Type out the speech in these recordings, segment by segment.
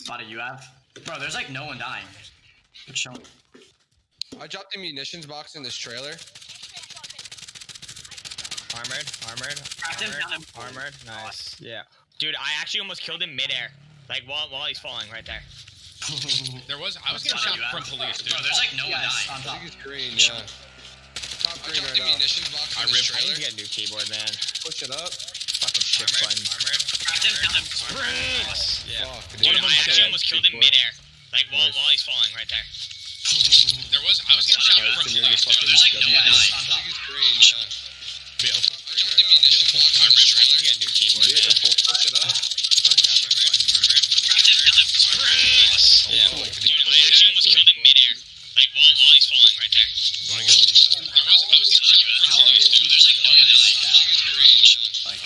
lot of you have. Bro, there's like no one dying. Good show. I dropped the munitions box in this trailer. Armored. Nice. Yeah. Dude, I actually almost killed him midair. Like while he's falling right there. I was getting shot from police, dude. Bro, there's like no one dying. I think it's green, yeah. Top green right now. Munitions box I need to get a new keyboard, man. Push it up. Fucking shit buttons. Yeah. Fuck, Dude, dude. I actually almost killed him midair. Like while he's falling right there. I was getting shot from police. There's like no one dying. I think it's green, yeah. Bill. I need to get a new keyboard, man. Push it up. Yeah. I actually almost killed him midair. Like while he's falling right there. How long is it take to play like that? Like,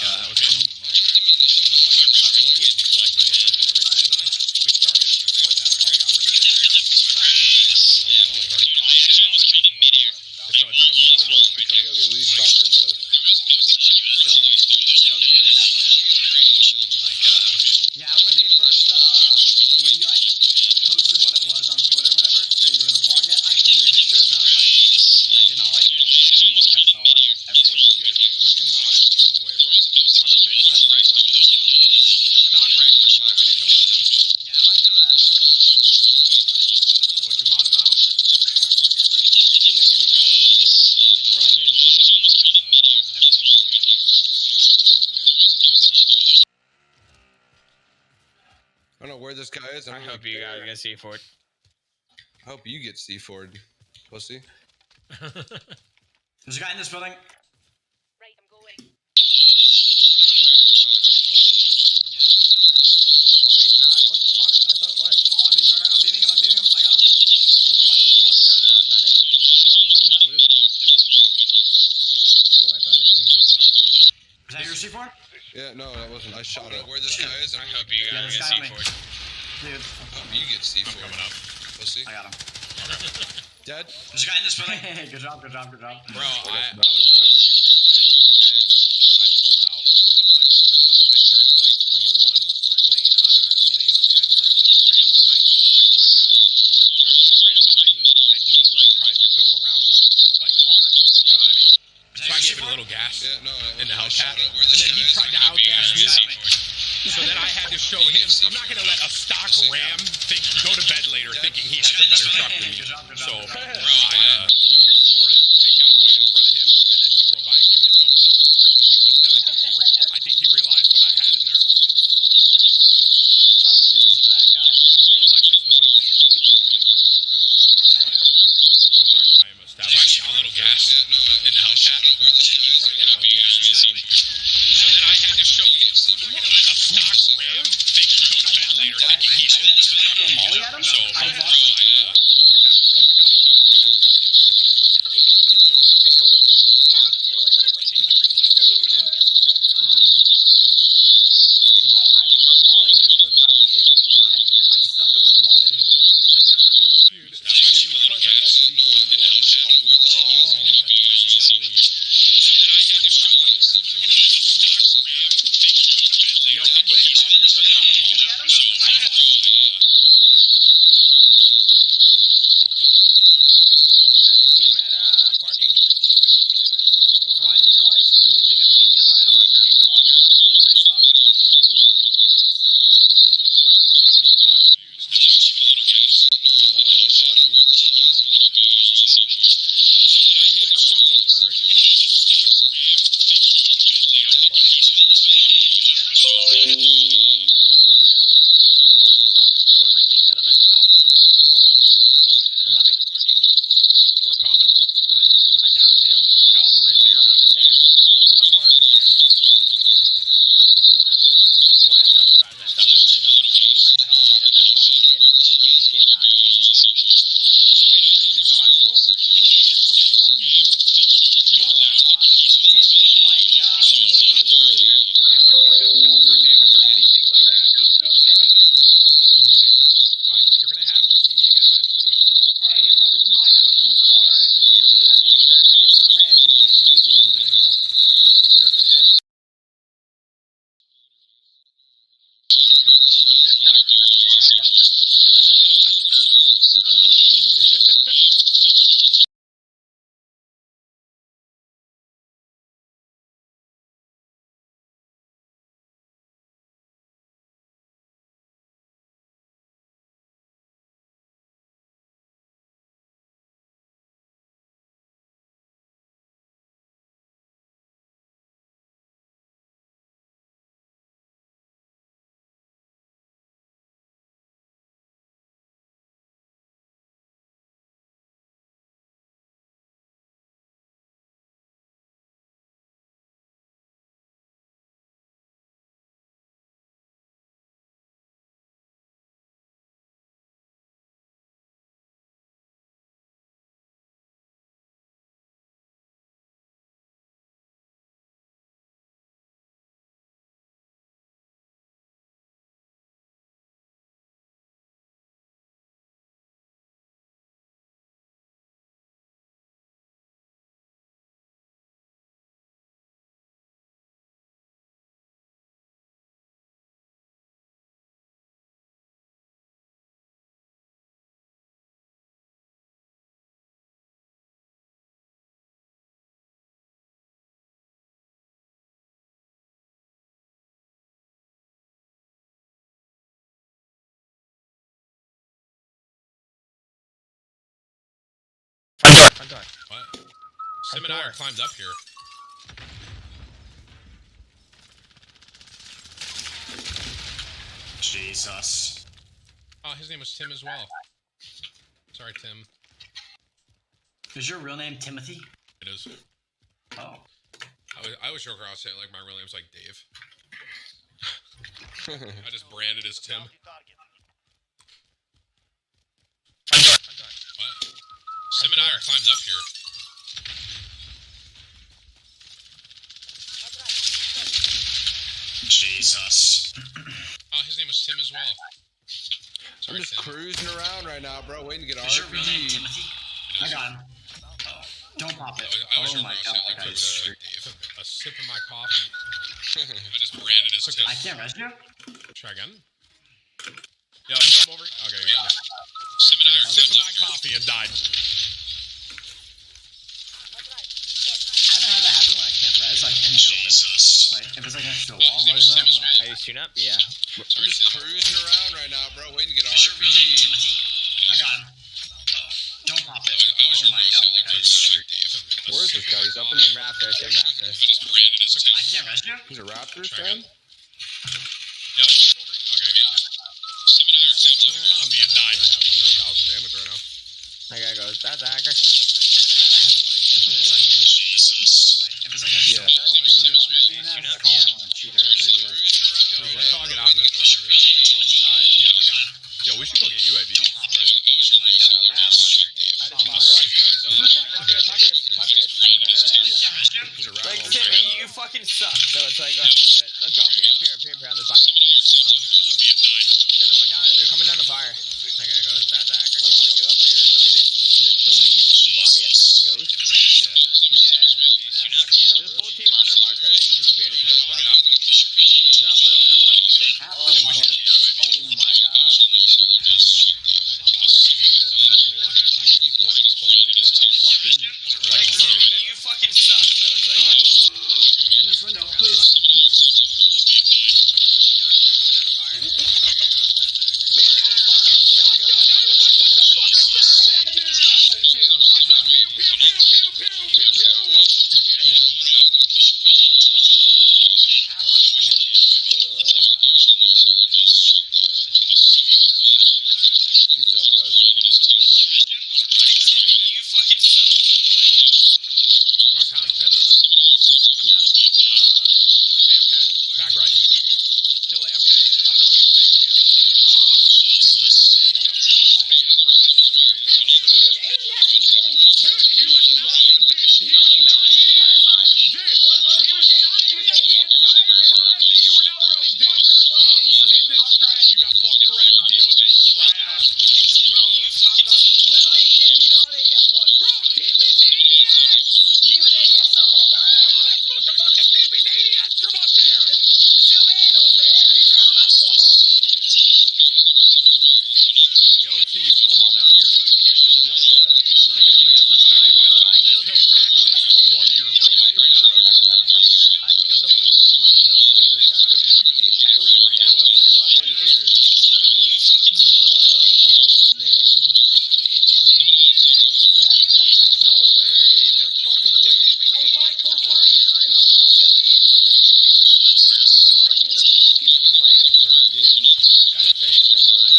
yeah, when they first, when you like posted what it was on Twitter or whatever, saying you were gonna vlog it, I googled pictures and I was like, I did not like it. But then once I saw it, Once you nod it a certain way, bro. I'm the same way with Wranglers, too. Stock Wranglers, in my opinion, don't look good. I feel that. Once you mod them out. You can make any car look good. Thrown into it. I don't know where this guy is. I hope you guys get C4. I hope you get C4'd, pussy. There's a guy in this building. Right, I'm going. He's gotta come out, right? Oh, no, it's not moving. Never mind. Oh wait, it's not. What the fuck? I thought it was. I'm beating him. I got him. One more. No, it's not him. I thought the zone was moving. We'll wipe out the team. Is that your C4? Yeah, no, that wasn't. I shot it. Where this guy is, I hope you Yeah, guys this get guy on me. C4. Dude, I hope you get C4. I'm coming up. Pussy. I got him. Dead? There's a guy in this building. Good job. Bro, I was driving the other day, and I pulled out of, like, I turned, like, from a 1 lane onto a 2 lane, and there was this ram behind me. I told my chat this morning. There was this ram behind me, and he, like, tries to go around me, like, hard. You know what I mean? So I gave it a little gas Yeah, no. in the Hellcat, Where and this then he guy is, tried to outgas me. So then I had to show him, I'm not going to let a stock ram go to bed later thinking he has a better truck than me. So I, floored it and got way in front of him, and then he drove by and gave me a thumbs up because then I think he realized what I had in there. Tough scenes for that guy. Alexis was like, "Tim, what are you doing?" I was like, I am establishing a little gas in the Hellcat. So then I had to show him, I'm not going to let a stock ram go to bed later thinking he's a better truck than me. Molly at him? So I lost like I'm tapping. Oh my god. Bro, I threw a molly. I stuck him with the molly. Dude, Tim, the fuck C4 and blow up my fucking car and kill me. Yo, come bring the car over here so I can hop on the wheel. The team at parking. Bro, I didn't realize you didn't pick up any other item. I'm about to juke the fuck out of them. Great stuff. Kind of cool. I'm coming to you, Clock. Why am I talking? Are you at airport? Where are you? Down two. Holy fuck. I'm gonna repeat because I'm at Alpha. Oh fuck. Above me? We're coming. I down two. The cavalry's One here. more on the stairs. One more on the stairs. One at self-revive and then there you go. Nice job. Get on that fucking kid. Get on him. Wait, Tim, you died, bro? What the hell are you doing? Tim was down a lot. Tim, like, I literally, if you bring up kills or damage or anything, door. What? Sim and I are climbed up here. Jesus. Oh, his name was Tim as well. Sorry, Tim. Is your real name Timothy? It is. Oh. I always joke around saying like my real name's like Dave. I just branded as Tim. What? Sim and I are climbed up here. Jesus. Oh, his name was Tim as well. I'm Sorry, just Tim. cruising around right now, bro, waiting to get Is your real name RPG. Timothy? It I is. got him. Oh. Don't pop it. I was Oh joking my around god, saying that like guy's took straight. a sip of my coffee. I just branded as Tim. I can't res you? Try again. Yo, come over. Okay, you got it. Sim and I are Sip of climbed my up here. coffee and died. I haven't had that happen when I can't res like in the open. Jesus. Like if it's like next to a Oh, wall, his name but was Tim as well. Are you shooting up? Yeah. I'm just cruising around right now, bro, waiting to get Is your real name RPG. Timothy? I got him. Oh. Don't pop it. I was Oh joking my around god, saying that like guy's took straight. a Where is this guy? He's up in Tim the... Raptor, Tim Raptor. I just branded as Tim. I can't res you? He's a Raptors Try fan? again. Yo, come over. Okay, you got it. Sim and I are climbed up here. I'm being died. I have under 1,000 damage right now. That guy goes, that's a hacker. Jesus. If it's like next to a Yeah. wall, just call him a cheater. It's like, yeah. Yo, let's all get out of this, bro, and really like roll the die. You know what I mean? Yo, we should go get UAVs, right? He's a Like, Raptors Tim, fan. you fucking suck. So it's like, oh, you said, let's go up here on this bike. They're coming down the fire. That guy goes, that's a hacker. Look at this. There's so many people in this lobby have ghosts. Yeah. There's a full team on our marker. They just disappeared. It's a ghost bug. Down blue. See? Oh my god. Open the door in case before and close it like a fucking like bird. You fucking suck. So it's like, In this window, please. He's still froze. You want comms, Tim? Yeah. AFK. Back right. Still AFK? I don't know if he's faking it. He got fucking baited, bro. Straight out for it. Dude, he was not in it. Dude, he was not in it the entire time that you were not running, dude. He did this strat. You got fucking wrecked. Deal with it. Trash. Literally didn't even on ADS once. Bro, he's been to ADS! He was ADS the whole time. How am I supposed to fucking see if he's ADS from up there? Zoom in, old man. Use your eyeballs. Yo, see, you kill them all down here? Not yet. I'm not gonna be disrespected by someone that takes tactics for 1 year, bro. Straight up. I killed the full team on the hill. Where's this guy? I've been paying taxes for half of Sim's life. No way, they're fucking wait. Oh, bye, Coke, bye. Behind me, they're fucking planter, dude. Gotta face it in, by the way.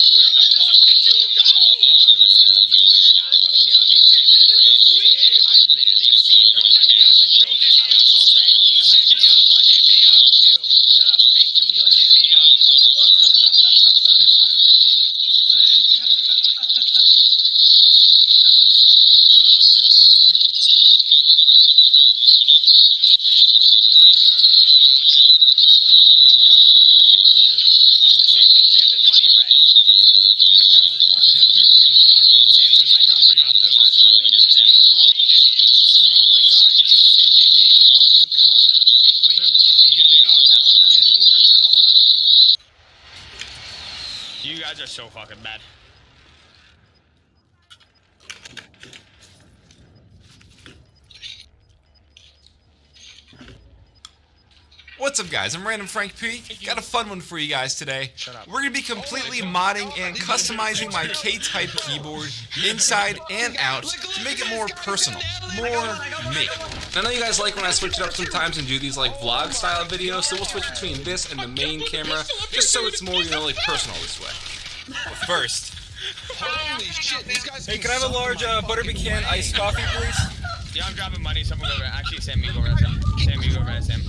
Where the fuck did you go? Hey, listen, you better not fucking yell at me, okay? Because I literally saved Go our get life. me I up. went to Go go get me up. res. Get me up. One Get and me take up. those two. Shut up, bitch. I'm killing Get me up. They're resing under me. I'm fucking down 3 earlier. Tim, get this money in res. Dude, that dude with the shotgun Tim, is I got putting money me on off the tilt. side of the building. Oh my god, he precision, you fucking cuck. Tim, get me up. You guys are so fucking bad. What's up guys, I'm Random Frank P. Got a fun one for you guys today. We're going to be completely modding and customizing my K-Type keyboard inside and out to make it more personal, more me. I know you guys like when I switch it up sometimes and do these like vlog style videos, so we'll switch between this and the main camera just so it's more, like personal this way. But first, Holy shit, these guys. Hey, can I have a large butter pecan iced coffee, please? Yeah, I'm dropping money. Someone go over. Actually, Sam, you go over. Sam, you go over. Sam.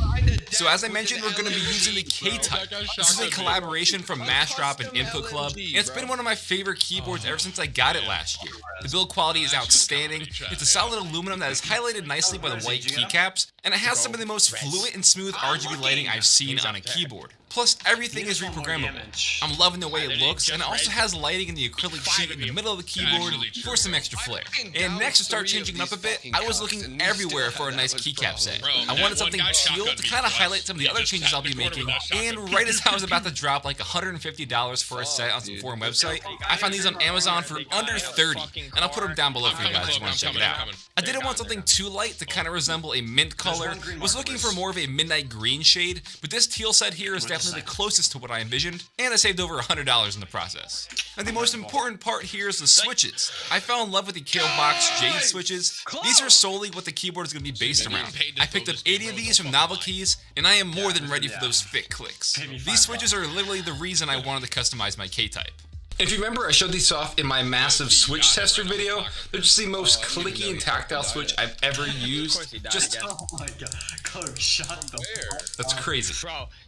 so as I mentioned, we're going to be using the K-Type. This is a collaboration from Massdrop and Input Club, and it's been one of my favorite keyboards ever since I got it last year. The build quality is outstanding. It's a solid aluminum that is highlighted nicely by the white keycaps, and it has some of the most fluid and smooth RGB lighting I've seen on a keyboard. Plus, everything is reprogrammable. I'm loving the way it looks, and it also has lighting in the acrylic sheet in the middle of the keyboard for some extra flair. And next, to start changing it up a bit, I was looking everywhere for a nice keycap set. I wanted something teal to kind of highlight some of the other changes I'll be making, and right as I was about to drop like $150 for a set on some forum website, I found these on Amazon for under $30, and I'll put them down below for you guys if you want to check it out. I didn't want something too light to kind of resemble a mint color, was looking for more of a midnight green shade, but this teal set here is definitely the closest to what I envisioned, and I saved over $100 in the process. And the most important part here is the switches. I fell in love with the Killbox Jade switches. These are solely what the keyboard is going to be based around. I picked up 80 of these from Novel Keys, and I am more than ready for those thick clicks. These switches are literally the reason I wanted to customize my K-Type. If you remember, I showed these off in my massive switch tester video. They're just the most clicky and tactile switch I've ever used. Just, Oh my god. Coke, shut the that's crazy.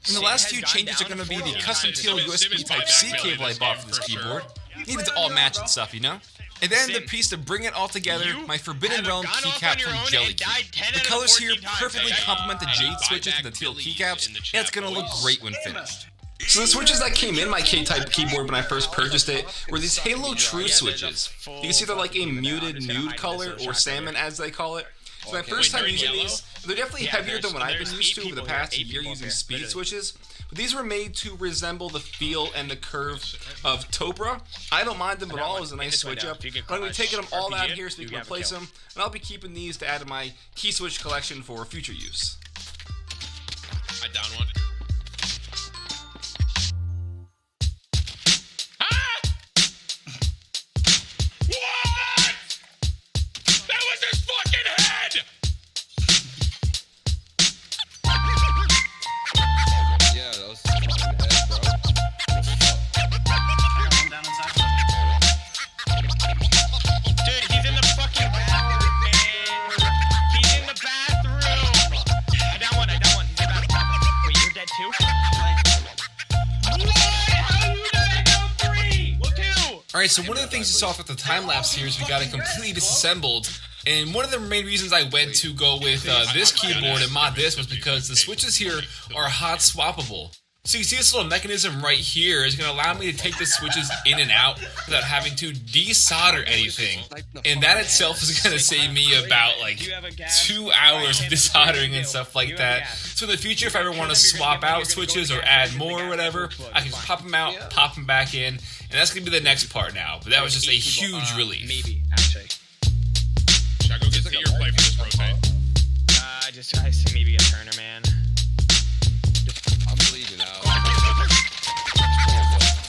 And the last few changes are going to be the custom teal USB Type-C cable I bought for this keyboard. Needed to all match and stuff, you know? And then the piece to bring it all together, my Forbidden Realm keycap from Jelly Key. The colors here perfectly complement the Jade switches and the teal keycaps, and it's going to look great when finished. So the switches that came in my K-Type keyboard when I first purchased it were these Halo True switches. You can see they're like a muted nude color, or salmon as they call it. So my first time using these, they're definitely heavier than what I've been used to over the past year using speed switches. But these were made to resemble the feel and the curve of Topra. I don't mind them at all as a nice switch up. But I'm going to be taking them all out here so we can replace them. And I'll be keeping these to add to my key switch collection for future use. I down one. Alright, so one of the things you saw with the time lapse here is we got it completely disassembled, and one of the main reasons I went to go with this keyboard and mod this was because the switches here are hot swappable. So you see this little mechanism right here is going to allow me to take the switches in and out without having to desolder anything, and that itself is going to save me about like 2 hours of desoldering and stuff like that. So in the future, if I ever want to swap out switches or add more or whatever, I can just pop them out, pop them back in, and that's going to be the next part now. But that was just a huge relief. Maybe, actually. Should I go get the ear play for this rotate? I see maybe a Turner, man. I'm bleeding out.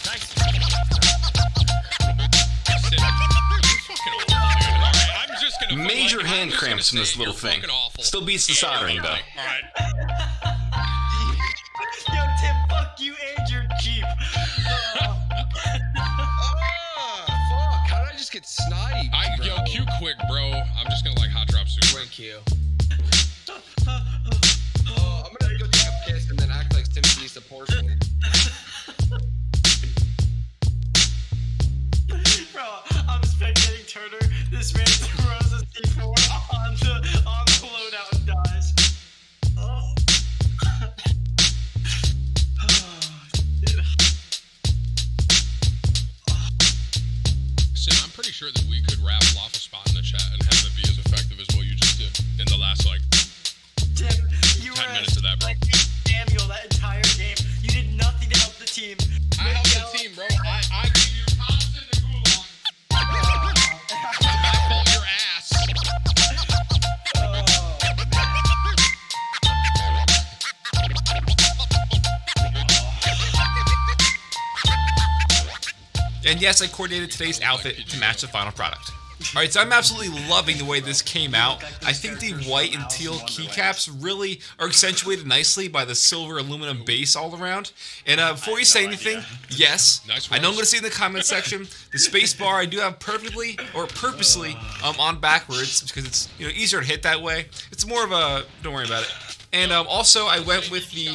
Nice. I'm just gonna Major hand cramps from this little thing. Still beats the soldering though. Alright. Yo, Tim, fuck you and your Jeep. Fuck, how did I just get sniped? Yo, Q quick, bro. I'm just gonna like hot drop super. Thank you. I'm gonna go take a piss and then act like Timothy supports me. Bro, I'm spectating Turner. This man throws a C4 on the loadout and dies. Oh. Dude. Sid, I'm pretty sure that we could wrap Lawful Spot in the chat and have it be as effective as what you just did in the last like Tim, you 10 were minutes of that, bro. Samuel that entire game. You did nothing to help the team. I helped the team, bro. I gave you constant the gulag. I fault your ass. And yes, I coordinated today's outfit to match the final product. Alright, so I'm absolutely loving the way this came out. I think the white and teal keycaps really are accentuated nicely by the silver aluminum base all around. And before you say anything, yes, I know I'm going to see in the comment section, the space bar I do have purposely on backwards because it's easier to hit that way. It's more of a, don't worry about it. And also, I went with the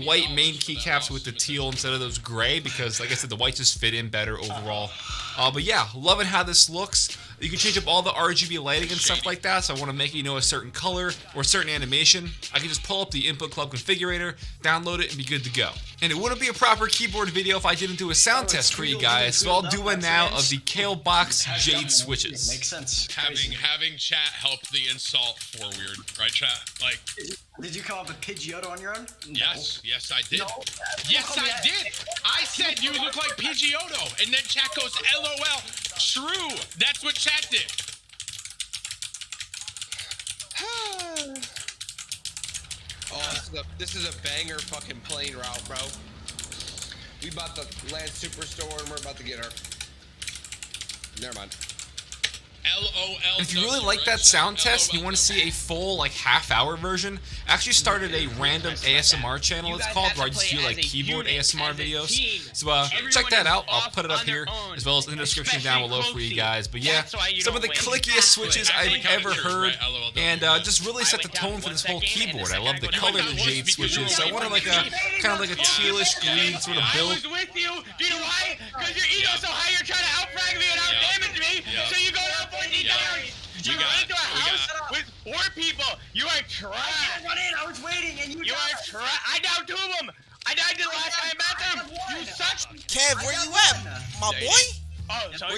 white main keycaps with the teal instead of those gray because, like I said, the white just fit in better overall. But yeah, loving how this looks. You can change up all the RGB lighting and stuff like that, so I want to make it, a certain color or a certain animation. I can just pull up the Input Club configurator, download it, and be good to go. And it wouldn't be a proper keyboard video if I didn't do a sound test for you guys, so I'll do one now of the Kalebox Jade switches. Makes sense. Having chat help the insult for weird, right, chat? Like, Did you come up with Pidgeotto on your own? yes, I did. Yes, I did. I said you look like Pidgeotto, and then chat goes, LOL. True. That's what chat did. Oh, this is a banger fucking plane route, bro. We about to land Superstore and we're about to get her. Never mind. LOL. If you really like that sound test and you want to see a full half-hour version, I actually started a random ASMR channel, it's called, where I just do keyboard ASMR videos. So check that out. I'll put it up here as well as in the description down below for you guys. But yeah, some of the clickiest switches I've ever heard, and just really set the tone for this whole keyboard. I love the color of the Jade switches. So I wanted kind of like a tealish green sort of build. I was with you. Do you know why? Because your ego's so high, you're trying to outbrag me and outdamage me. So you go down 14 dollars. You run into a house with 4 people. You are trash. I run in. I was waiting, and you are trash. I downed 2 of them. I died the last time I met them. You suck. Kev, where you at, my boy? Oh, so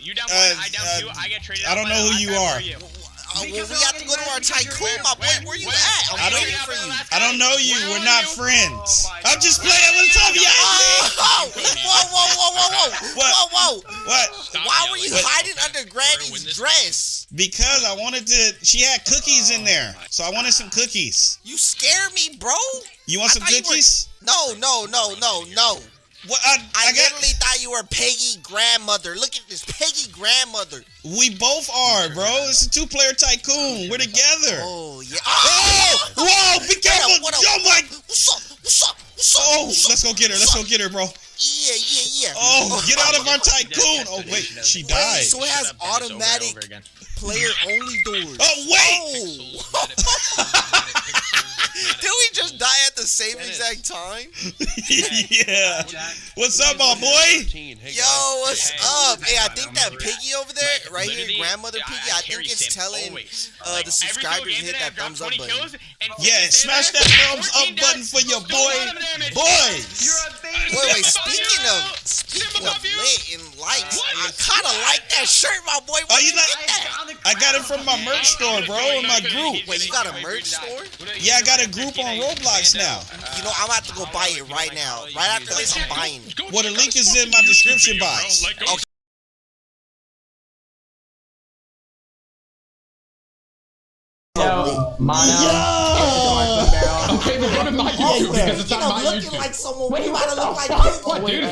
you down 1, I down 2. I get traded. I don't know who you are. Well, we have to go to our tycoon, my boy. Where you at? I'm waiting for you. I don't know you. We're not friends. I'm just playing with some of you. Oh! Whoa! What? Why were you hiding under Granny's dress? Because I wanted to. She had cookies in there, so I wanted some cookies. You scared me, bro. You want some cookies? No. What? I literally thought you were Peggy grandmother. Look at this, Peggy grandmother. We both are, bro. It's a 2-player tycoon. We're together. Oh yeah. Oh! Whoa! Be careful! Oh my! What's up? Oh, let's go get her, bro. Yeah. Oh, get out of our tycoon! Oh wait, she died. So it has automatic player-only doors. Oh wait! Did we just die at the same exact time? Yeah. What's up, my boy? Yo, what's up? Hey, I think that Piggy over there, right here, grandmother Piggy, I think it's telling the subscribers to hit that thumbs up button. Yeah, smash that thumbs up button for your boys. Wait, speaking of lit and likes, I kind of like that shirt, my boy. Where you get that? I got it from my merch store, bro, in my group. Wait, you got a merch store? Yeah, I got a group on Roblox now. You know, I'm about to go buy it right now. Right after this, I'm buying it. Well, the link is in my description box. Okay. Okay, then what am I doing? Because it's not my looking like someone. We what gotta the look like fuck? What, dude?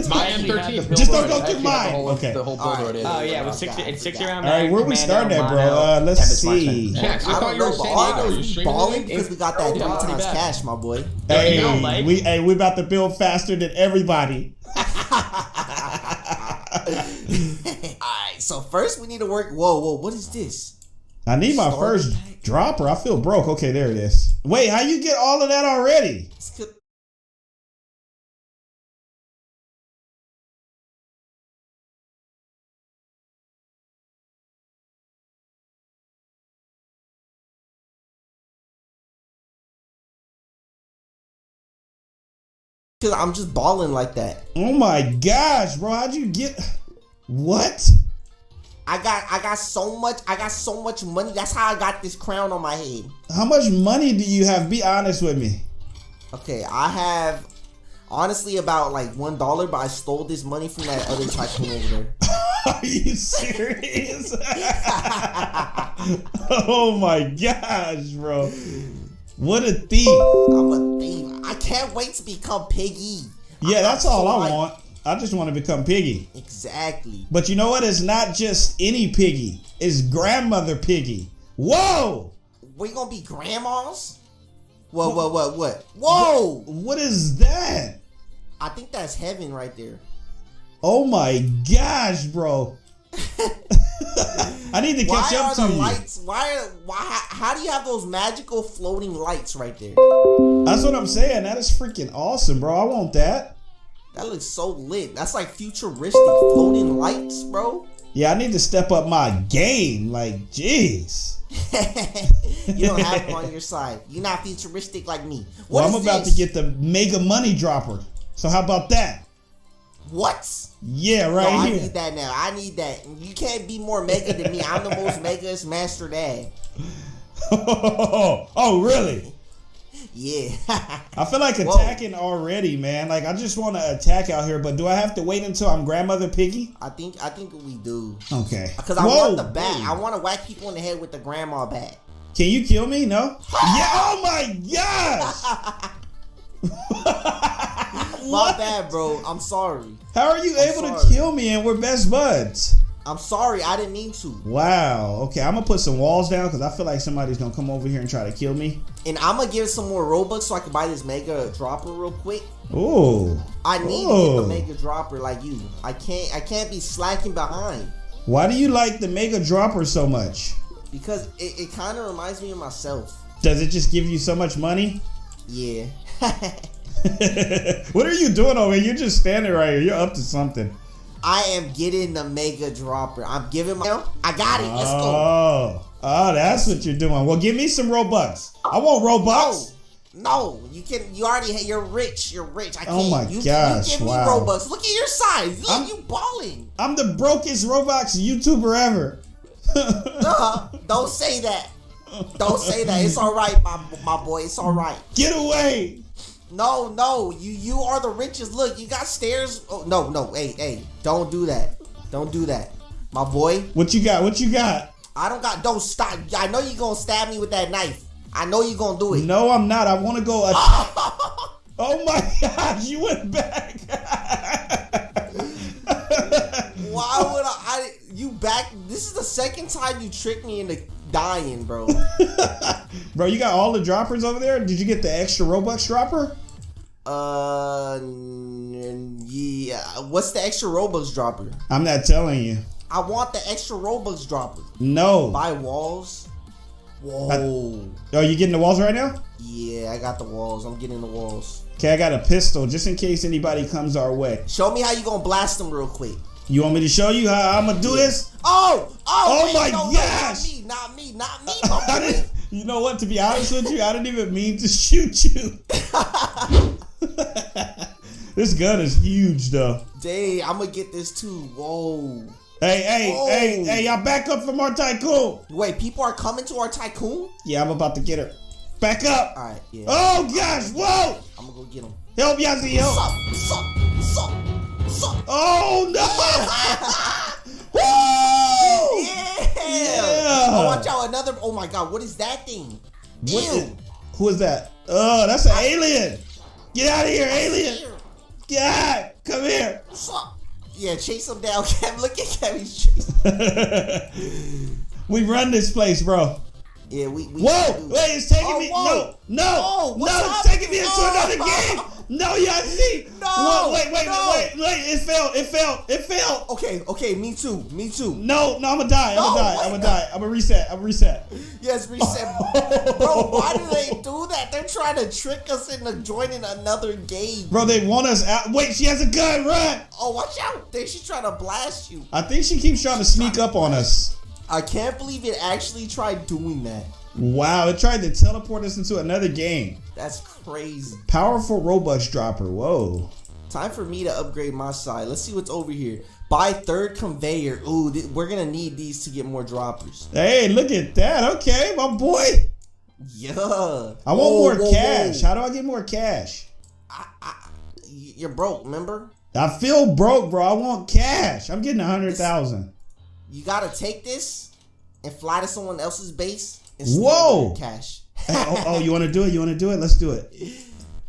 My M13. Just don't go through mine. Okay. Oh yeah, it's 60 round. All right, where we starting at, bro? Let's see. Jax, I thought you were San Diego. Balling because we got that 3 times cash, my boy. Hey, we about to build faster than everybody. Alright, so first we need to work. Whoa, what is this? I need my first dropper. I feel broke. Okay, there it is. Wait, how you get all of that already? Cause I'm just balling like that. Oh my gosh, bro! How'd you get? What? I got so much money. That's how I got this crown on my head. How much money do you have? Be honest with me. Okay, I have honestly about like $1, but I stole this money from that other tycoon over there. Are you serious? Oh my gosh, bro! What a thief! I'm a thief. I can't wait to become Piggy. Yeah, that's all I want. I just want to become Piggy. Exactly. But you know what? It's not just any Piggy. It's grandmother Piggy. Whoa! We gonna be grandmas? What? Whoa! What is that? I think that's heaven right there. Oh my gosh, bro. I need to catch up to you. Lights? How do you have those magical floating lights right there? That's what I'm saying. That is freaking awesome, bro. I want that. That looks so lit. That's like futuristic floating lights, bro. Yeah, I need to step up my game. Like, jeez. You don't have them on your side. You're not futuristic like me. Well, I'm about to get the mega money dropper. So how about that? What? Yeah, right here. I need that now. I need that. You can't be more mega than me. I'm the most megaest master dad. Oh, really? Yeah. I feel like attacking already, man. Like, I just want to attack out here, but do I have to wait until I'm grandmother Piggy? I think we do. Okay. Because I want the bat. I want to whack people in the head with the grandma bat. Can you kill me? No? Yeah. Oh my gosh. My bad, bro. I'm sorry. How are you able to kill me and we're best buds? I'm sorry. I didn't mean to. Wow. Okay, I'm going to put some walls down because I feel like somebody's going to come over here and try to kill me. And I'm going to give some more Robux so I can buy this mega dropper real quick. Ooh. I need to get the mega dropper like you. I can't be slacking behind. Why do you like the mega dropper so much? Because it kind of reminds me of myself. Does it just give you so much money? Yeah. What are you doing over here? You're just standing right here. You're up to something. I am getting the mega dropper. I'm giving my... I got it. Let's go. Oh, that's what you're doing. Well, give me some Robux. I want Robux. No, you can. You're rich. You're rich. I can't. Oh my gosh! You give me Robux. Look at your size. Look, you balling. I'm the brokest Roblox YouTuber ever. Don't say that. Don't say that. It's all right, my boy. It's all right. Get away. No. You are the richest. Look, you got stairs. Oh, no. Hey. Don't do that. Don't do that, my boy. What you got? I don't got. Don't stop. I know you're gonna stab me with that knife. I know you're gonna do it. No, I'm not. I want to go. Oh my gosh! You went back. Why would I? You back? This is the second time you tricked me into dying, bro. Bro, you got all the droppers over there? Did you get the extra Robux dropper? Yeah. What's the extra Robux dropper? I'm not telling you. I want the extra Robux dropper. No. Buy walls. Whoa. Oh, you getting the walls right now? Yeah, I got the walls. I'm getting the walls. Okay, I got a pistol just in case anybody comes our way. Show me how you gonna blast them real quick. You want me to show you how I'm gonna do this? Oh my gosh! Not me, my boy. You know what? To be honest with you, I didn't even mean to shoot you. This gun is huge, though. Dang, I'm gonna get this too. Whoa. Hey, y'all back up from our tycoon. Wait, people are coming to our tycoon? Yeah, I'm about to get her. Back up. All right, yeah. Oh, gosh, whoa. I'm gonna go get him. Help, Yazzie, help. Suck. Oh, no. Woo! Yeah. Oh, watch out, another. Oh, my God, what is that thing? Ew. Who is that? Oh, that's an alien. Get out of here, alien. God, come here. Suck. Yeah, chase him down, Kev. Look at Kevin's chasing. We run this place, bro. Yeah, we whoa! Wait, it's taking me. Whoa. No, it's taking me into another game. No, y'all see? No. Wait. It failed. Okay. Me too. No, I'm gonna die. I'm gonna reset. Yes, reset. Bro, why do they do that? They're trying to trick us into joining another game. Bro, they want us out. Wait, she has a gun. Run. Oh, watch out. She's trying to blast you. I think she keeps trying to sneak up on us. I can't believe it actually tried doing that. Wow, it tried to teleport us into another game. That's crazy. Powerful Robux dropper. Whoa. Time for me to upgrade my side. Let's see what's over here. Buy third conveyor. Ooh, we're going to need these to get more droppers. Hey, look at that. Okay, my boy. Yeah. I want more cash. How do I get more cash? You're broke, remember? I feel broke, bro. I want cash. I'm getting 100,000. You gotta take this and fly to someone else's base and steal cash. Hey, you want to do it? Let's do it.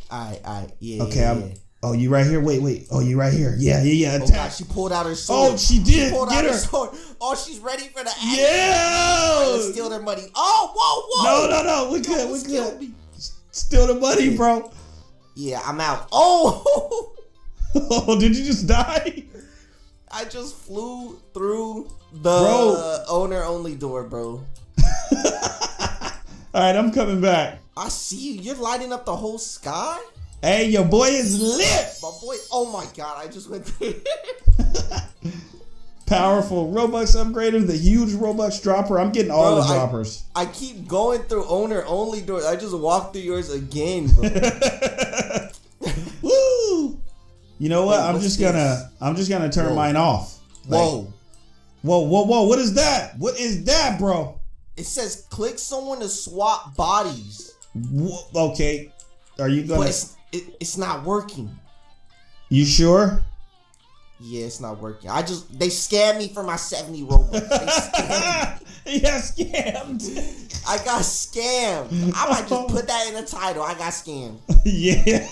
All right. Yeah. Okay, Oh, you right here? Wait. Oh, you right here? Yeah. Oh, Attack. God, she pulled out her sword. Oh, she did. She pulled Get out her. her sword. Oh, she's ready for the action. Yeah. Right, let's steal their money. Oh, whoa. No. We good. Steal the money, bro. Yeah, I'm out. Oh. Oh, did you just die? I just flew through the owner-only door, bro. All right, I'm coming back. I see you. You're lighting up the whole sky? Hey, your boy is lit. My boy. Oh, my God. I just went there. Powerful Robux upgrader, the huge Robux dropper. I'm getting all the droppers. I keep going through owner-only doors. I just walked through yours again, bro. Woo! You know what? I'm just gonna turn mine off. Whoa. What is that? What is that, bro? It says click someone to swap bodies. Okay. Are you gonna? But it's not working. You sure? Yeah, it's not working. They scammed me for my 70 Robux. He got scammed. I got scammed. I might just put that in the title. I got scammed. Yeah.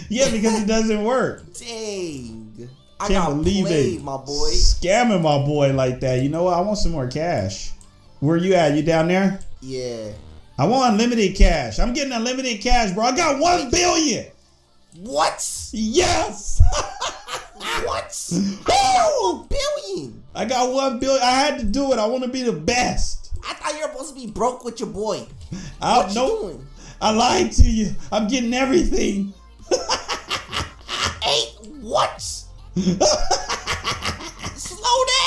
Yeah, because it doesn't work. Dang. I Can't got believe played, it. my boy. Scamming my boy like that. You know what? I want some more cash. Where you at? You down there? Yeah. I want unlimited cash. I'm getting unlimited cash, bro. I got 1 billion. What? Yes. What? I got 1 billion. I got 1 billion. I had to do it. I want to be the best. I thought you were supposed to be broke with your boy. What you doing? I lied to you. I'm getting everything. Hey, what? Slow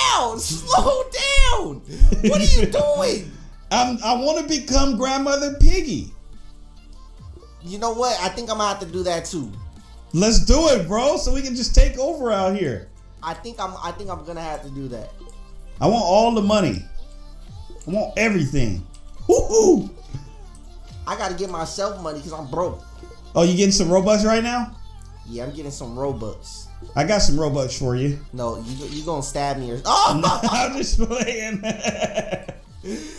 down. What are you doing? I want to become Grandmother Piggy. You know what? I think I'm gonna have to do that too. Let's do it, bro, so we can just take over out here. I think I'm gonna have to do that. I want all the money. I want everything. Woohoo! I gotta get myself money because I'm broke. Oh, you getting some Robux right now? Yeah, I'm getting some Robux. I got some Robux for you. No, you gonna stab me or? Oh! No, I'm just playing.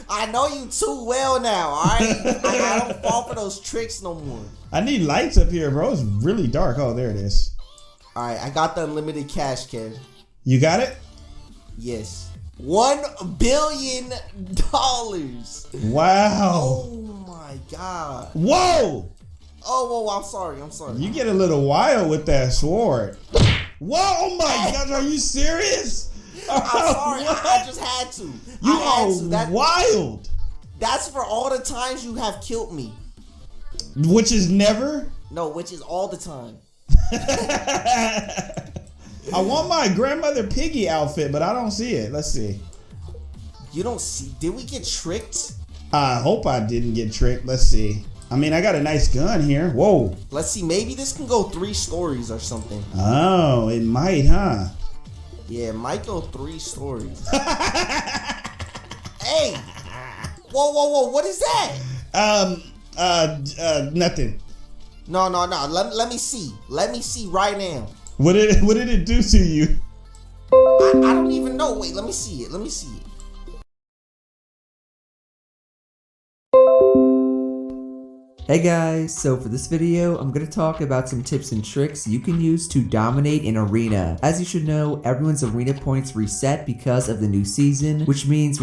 I know you too well now, alright? I don't fall for those tricks no more. I need lights up here, bro. It's really dark. Oh, there it is. Alright, I got the unlimited cash, Kev. You got it? Yes. $1 billion. Wow. Oh my God. Whoa. Oh, I'm sorry. You get a little wild with that sword. Whoa, oh my God, are you serious? I'm sorry, I just had to. You are wild. That's for all the times you have killed me. Which is never? No, which is all the time. I want my Grandmother Piggy outfit, but I don't see it. Let's see. You don't see? Did we get tricked? I hope I didn't get tricked. Let's see. I mean, I got a nice gun here. Whoa. Let's see. Maybe this can go 3 stories or something. Oh, it might, huh? Yeah, it might go 3 stories. Hey! Whoa. What is that? Nothing. No. Let me see. Let me see right now. What did it do to you? I don't even know. Wait, let me see it. Hey guys, so for this video, I'm going to talk about some tips and tricks you can use to dominate an arena. As you should know, everyone's arena points reset because of the new season, which means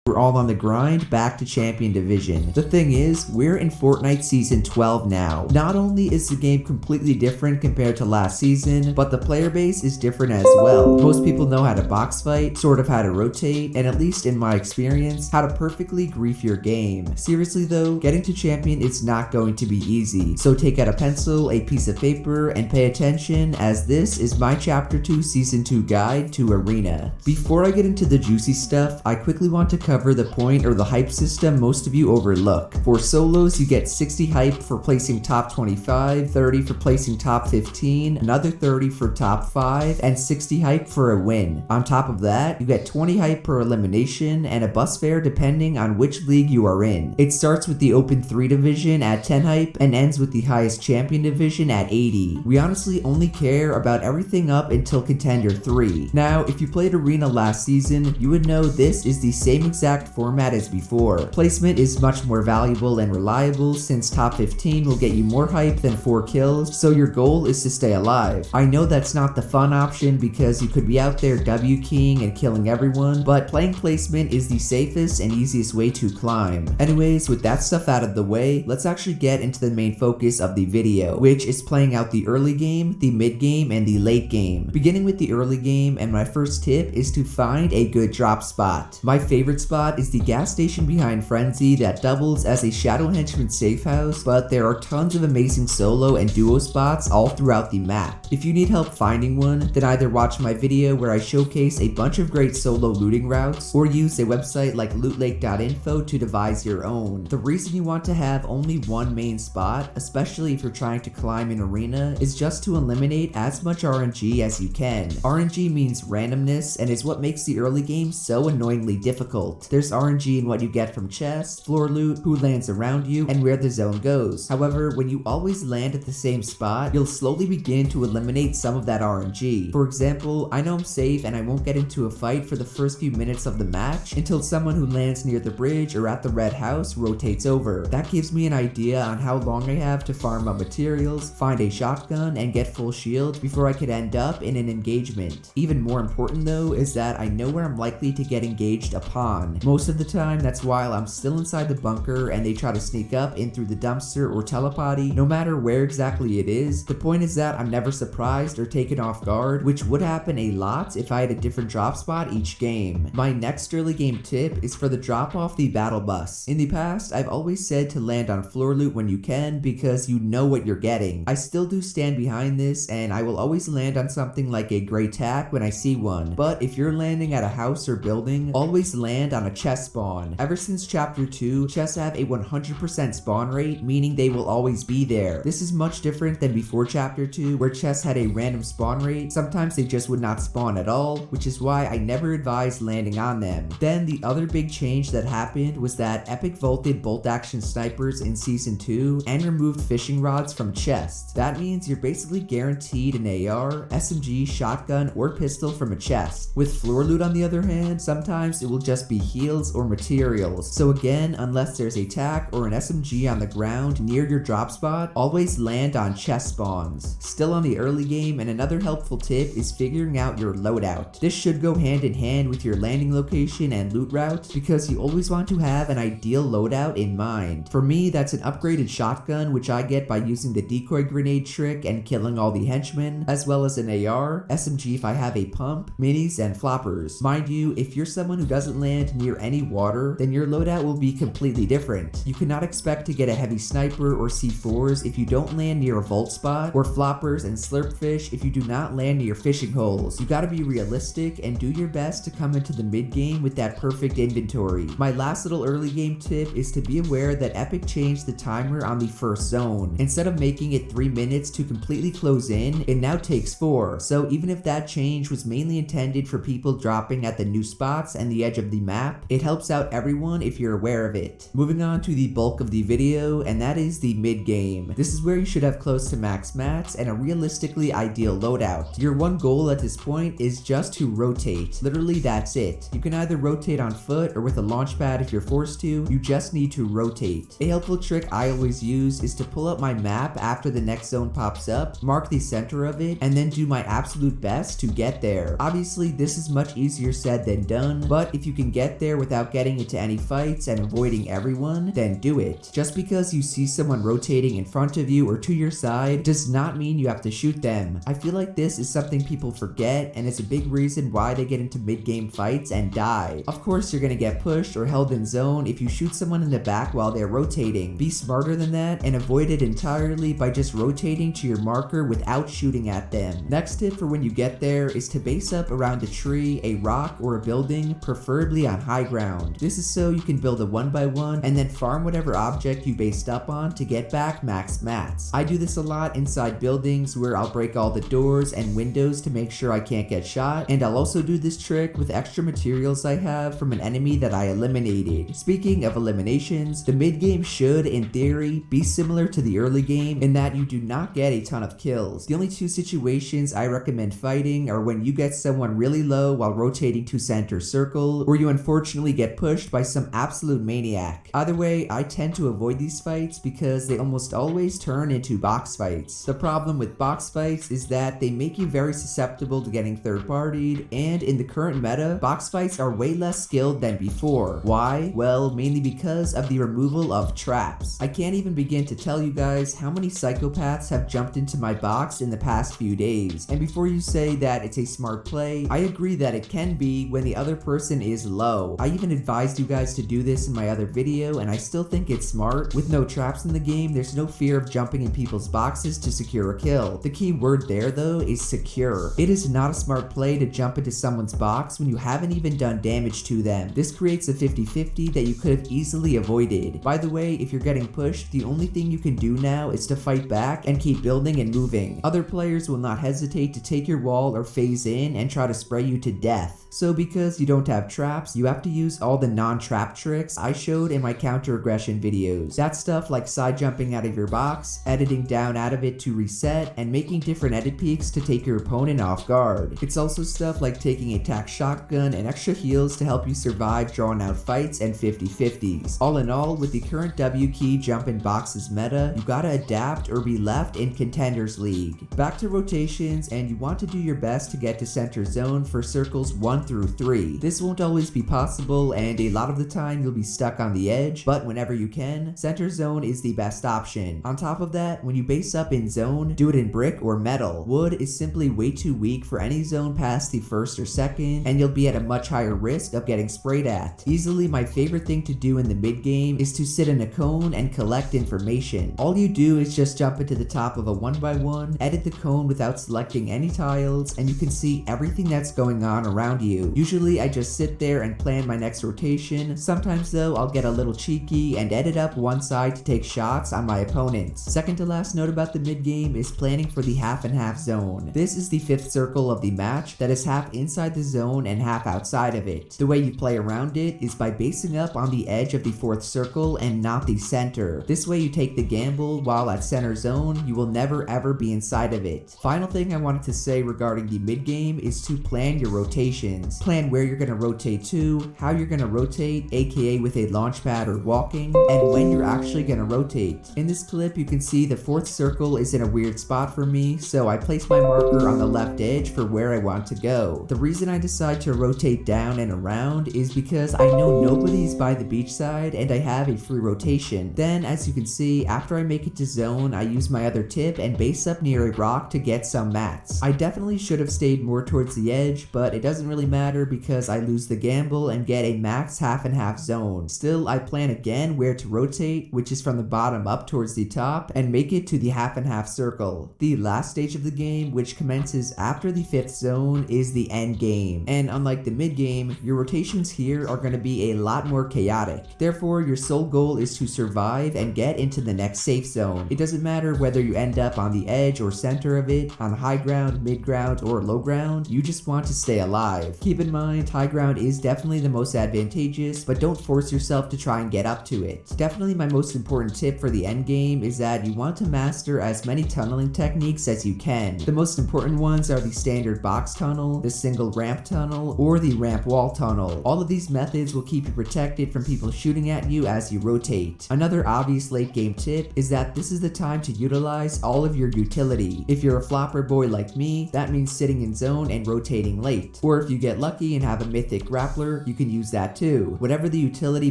we're all on the grind back to Champion Division. The thing is, we're in Fortnite Season 12 now. Not only is the game completely different compared to last season, but the player base is different as well. Most people know how to box fight, sort of how to rotate, and at least in my experience, how to perfectly grief your game. Seriously though, getting to Champion is not going to be easy. So take out a pencil, a piece of paper, and pay attention, as this is my Chapter 2 Season 2 guide to Arena. Before I get into the juicy stuff, I quickly want to cover the point or the hype system most of you overlook. For solos, you get 60 hype for placing top 25, 30 for placing top 15, another 30 for top 5, and 60 hype for a win. On top of that, you get 20 hype per elimination and a bus fare depending on which league you are in. It starts with the Open 3 division at 10 hype and ends with the highest Champion division at 80. We honestly only care about everything up until Contender 3. Now, if you played Arena last season, you would know this is the same exact exact format as before. Placement is much more valuable and reliable since top 15 will get you more hype than 4 kills, so your goal is to stay alive. I know that's not the fun option because you could be out there W keying and killing everyone, but playing placement is the safest and easiest way to climb. Anyways, with that stuff out of the way, let's actually get into the main focus of the video, which is playing out the early game, the mid game, and the late game. Beginning with the early game, and my first tip is to find a good drop spot. My favorite spot is the gas station behind Frenzy that doubles as a Shadow Henchman safe house, but there are tons of amazing solo and duo spots all throughout the map. If you need help finding one, then either watch my video where I showcase a bunch of great solo looting routes, or use a website like lootlake.info to devise your own. The reason you want to have only one main spot, especially if you're trying to climb an arena, is just to eliminate as much RNG as you can. RNG means randomness and is what makes the early game so annoyingly difficult. There's RNG in what you get from chests, floor loot, who lands around you, and where the zone goes. However, when you always land at the same spot, you'll slowly begin to eliminate some of that RNG. For example, I know I'm safe and I won't get into a fight for the first few minutes of the match until someone who lands near the bridge or at the red house rotates over. That gives me an idea on how long I have to farm up materials, find a shotgun, and get full shield before I could end up in an engagement. Even more important though is that I know where I'm likely to get engaged upon. Most of the time that's while I'm still inside the bunker and they try to sneak up in through the dumpster or telepody. No matter where exactly it is, the point is that I'm never surprised or taken off guard, which would happen a lot if I had a different drop spot each game. My next early game tip is for the drop off the battle bus. In the past, I've always said to land on floor loot when you can because you know what you're getting. I still do stand behind this and I will always land on something like a gray tack when I see one, but if you're landing at a house or building, always land on a chest spawn. Ever since chapter 2, chests have a 100% spawn rate, meaning they will always be there. This is much different than before chapter 2 where chests had a random spawn rate. Sometimes they just would not spawn at all, which is why I never advised landing on them. Then the other big change that happened was that Epic vaulted bolt action snipers in season 2 and removed fishing rods from chests. That means you're basically guaranteed an AR, SMG, shotgun, or pistol from a chest. With floor loot on the other hand, sometimes it will just be heals or materials. So again, unless there's a tack or an SMG on the ground near your drop spot, always land on chest spawns. Still on the early game, and another helpful tip is figuring out your loadout. This should go hand in hand with your landing location and loot route because you always want to have an ideal loadout in mind. For me, that's an upgraded shotgun which I get by using the decoy grenade trick and killing all the henchmen, as well as an AR, SMG if I have a pump, minis, and floppers. Mind you, if you're someone who doesn't land near any water, then your loadout will be completely different. You cannot expect to get a heavy sniper or C4s if you don't land near a vault spot, or floppers and slurp fish if you do not land near fishing holes. You gotta be realistic and do your best to come into the mid game with that perfect inventory. My last little early game tip is to be aware that Epic changed the timer on the first zone. Instead of making it 3 minutes to completely close in, it now takes 4. So even if that change was mainly intended for people dropping at the new spots and the edge of the map, it helps out everyone if you're aware of it. Moving on to the bulk of the video, and that is the mid game. This is where you should have close to max mats and a realistically ideal loadout. Your one goal at this point is just to rotate. Literally that's it. You can either rotate on foot or with a launch pad if you're forced to. You just need to rotate. A helpful trick I always use is to pull up my map after the next zone pops up, mark the center of it, and then do my absolute best to get there. Obviously this is much easier said than done, but if you can get there without getting into any fights and avoiding everyone, then do it. Just because you see someone rotating in front of you or to your side does not mean you have to shoot them. I feel like this is something people forget and it's a big reason why they get into mid-game fights and die. Of course you're gonna get pushed or held in zone if you shoot someone in the back while they're rotating. Be smarter than that and avoid it entirely by just rotating to your marker without shooting at them. Next tip for when you get there is to base up around a tree, a rock, or a building, preferably on high ground. This is so you can build a 1x1 and then farm whatever object you based up on to get back max mats. I do this a lot inside buildings where I'll break all the doors and windows to make sure I can't get shot, and I'll also do this trick with extra materials I have from an enemy that I eliminated. Speaking of eliminations, the mid game should, in theory, be similar to the early game in that you do not get a ton of kills. The only two situations I recommend fighting are when you get someone really low while rotating to center circle, or you unfortunately unfortunately get pushed by some absolute maniac. Either way, I tend to avoid these fights because they almost always turn into box fights. The problem with box fights is that they make you very susceptible to getting third-partied, and in the current meta, box fights are way less skilled than before. Why? Well, mainly because of the removal of traps. I can't even begin to tell you guys how many psychopaths have jumped into my box in the past few days. And before you say that it's a smart play, I agree that it can be when the other person is low. I even advised you guys to do this in my other video, and I still think it's smart. With no traps in the game, there's no fear of jumping in people's boxes to secure a kill. The key word there though is secure. It is not a smart play to jump into someone's box when you haven't even done damage to them. This creates a 50-50 that you could have easily avoided. By the way, if you're getting pushed, the only thing you can do now is to fight back and keep building and moving. Other players will not hesitate to take your wall or phase in and try to spray you to death. So because you don't have traps, you have to use all the non-trap tricks I showed in my counter aggression videos. That's stuff like side jumping out of your box, editing down out of it to reset, and making different edit peaks to take your opponent off guard. It's also stuff like taking a tac shotgun and extra heals to help you survive drawn out fights and 50-50s. All in all, with the current W key jump in boxes meta, you gotta adapt or be left in Contenders League. Back to rotations, and you want to do your best to get to center zone for circles 1 through 3. This won't always be possible, and a lot of the time you'll be stuck on the edge, but whenever you can, center zone is the best option. On top of that, when you base up in zone, do it in brick or metal. Wood is simply way too weak for any zone past the first or second, and you'll be at a much higher risk of getting sprayed at. Easily my favorite thing to do in the mid game is to sit in a cone and collect information. All you do is just jump into the top of a 1x1, edit the cone without selecting any tiles, and you can see everything that's going on around you. Usually I just sit there and plan my next rotation. Sometimes though I'll get a little cheeky and edit up one side to take shots on my opponents. Second to last note about the mid game is planning for the half and half zone. This is the 5th circle of the match that is half inside the zone and half outside of it. The way you play around it is by basing up on the edge of the 4th circle and not the center. This way you take the gamble, while at center zone you will never ever be inside of it. Final thing I wanted to say regarding the mid game is to plan your rotations. Plan where you're going to rotate to, how you're going to rotate, aka with a launch pad or walking, and when you're actually going to rotate. In this clip you can see the 4th circle is in a weird spot for me, so I place my marker on the left edge for where I want to go. The reason I decide to rotate down and around is because I know nobody's by the beach side and I have a free rotation. Then as you can see, after I make it to zone, I use my other tip and base up near a rock to get some mats. I definitely should have stayed more towards the edge, but it doesn't really matter because I lose the gamble and get a max half and half zone. Still, I plan again where to rotate, which is from the bottom up towards the top, and make it to the half and half circle. The last stage of the game, which commences after the 5th zone, is the end game. And unlike the mid game, your rotations here are going to be a lot more chaotic. Therefore, your sole goal is to survive and get into the next safe zone. It doesn't matter whether you end up on the edge or center of it, on high ground, mid ground, or low ground, you just want to stay alive. Keep in mind, high ground is definitely the most advantageous, but don't force yourself to try and get up to it. Definitely my most important tip for the end game is that you want to master as many tunneling techniques as you can. The most important ones are the standard box tunnel, the single ramp tunnel, or the ramp wall tunnel. All of these methods will keep you protected from people shooting at you as you rotate. Another obvious late game tip is that this is the time to utilize all of your utility. If you're a flopper boy like me, that means sitting in zone and rotating late. Or if you get lucky and have a mythic grappler, you can use that too. Whatever the utility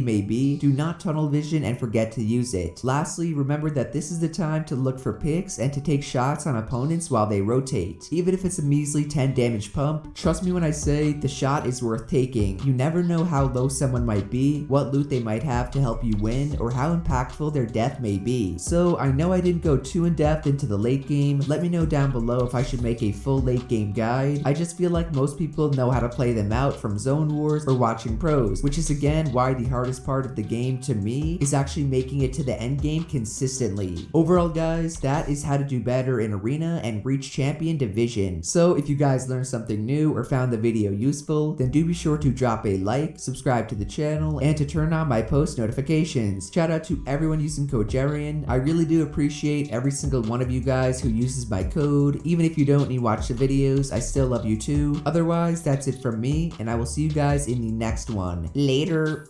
may be, do not tunnel vision and forget to use it. Lastly, remember that this is the time to look for picks and to take shots on opponents while they rotate. Even if it's a measly 10 damage pump, trust me when I say the shot is worth taking. You never know how low someone might be, what loot they might have to help you win, or how impactful their death may be. So I know I didn't go too in depth into the late game. Let me know down below if I should make a full late game guide. I just feel like most people know how to play them out from Zone Wars or watching pros, which is again why the hardest part of the game to me is actually making it to the end game consistently. Overall guys, that is how to do better in Arena and reach Champion Division. So if you guys learned something new or found the video useful, then do be sure to drop a like, subscribe to the channel, and to turn on my post notifications. Shout out to everyone using code Jerian. I really do appreciate every single one of you guys who uses my code. Even if you don't need to watch the videos, I still love you too. Otherwise, that's it from me, and I will see you guys in the next one. Later.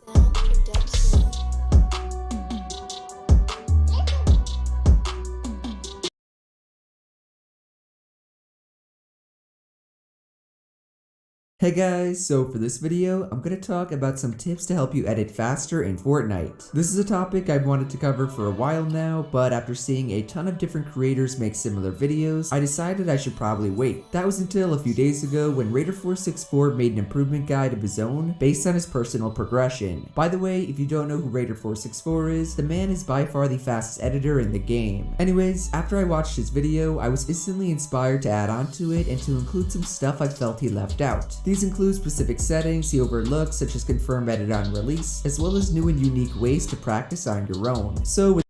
Hey guys, so for this video, I'm going to talk about some tips to help you edit faster in Fortnite. This is a topic I've wanted to cover for a while now, but after seeing a ton of different creators make similar videos, I decided I should probably wait. That was until a few days ago when Raider464 made an improvement guide of his own based on his personal progression. By the way, if you don't know who Raider464 is, the man is by far the fastest editor in the game. Anyways, after I watched his video, I was instantly inspired to add on to it and to include some stuff I felt he left out. These include specific settings he overlooked, such as confirm edit on release, as well as new and unique ways to practice on your own. So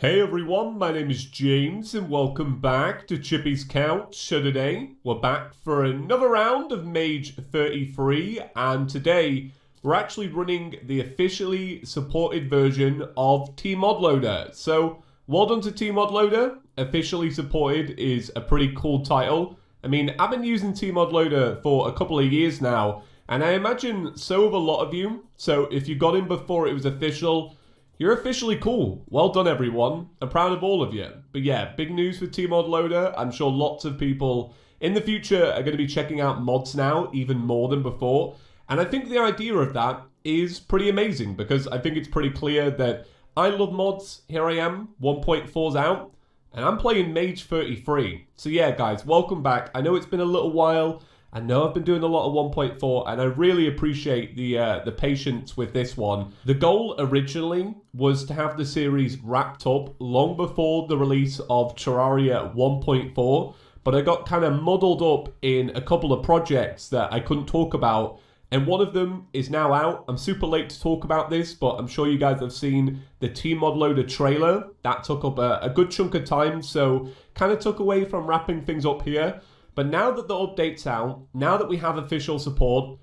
Hey everyone, my name is James and welcome back to Chippy's Couch. So today we're back for another round of Mage 33 and today we're actually running the officially supported version of TModLoader. So well done to TModLoader. Officially supported is a pretty cool title. I mean, I've been using TModLoader for a couple of years now and I imagine so have a lot of you. So if you got in before it was official, you're officially cool. Well done, everyone. I'm proud of all of you. But yeah, big news for TModLoader. I'm sure lots of people in the future are going to be checking out mods now, even more than before. And I think the idea of that is pretty amazing because I think it's pretty clear that I love mods. Here I am, 1.4's out, and I'm playing Mage 33. So yeah, guys, welcome back. I know it's been a little while. I know I've been doing a lot of 1.4 and I really appreciate the patience with this one. The goal originally was to have the series wrapped up long before the release of Terraria 1.4, but I got kind of muddled up in a couple of projects that I couldn't talk about, and one of them is now out. I'm super late to talk about this, but I'm sure you guys have seen the T-Mod Loader trailer. That took up a good chunk of time, so kind of took away from wrapping things up here. But now that the update's out, now that we have official support,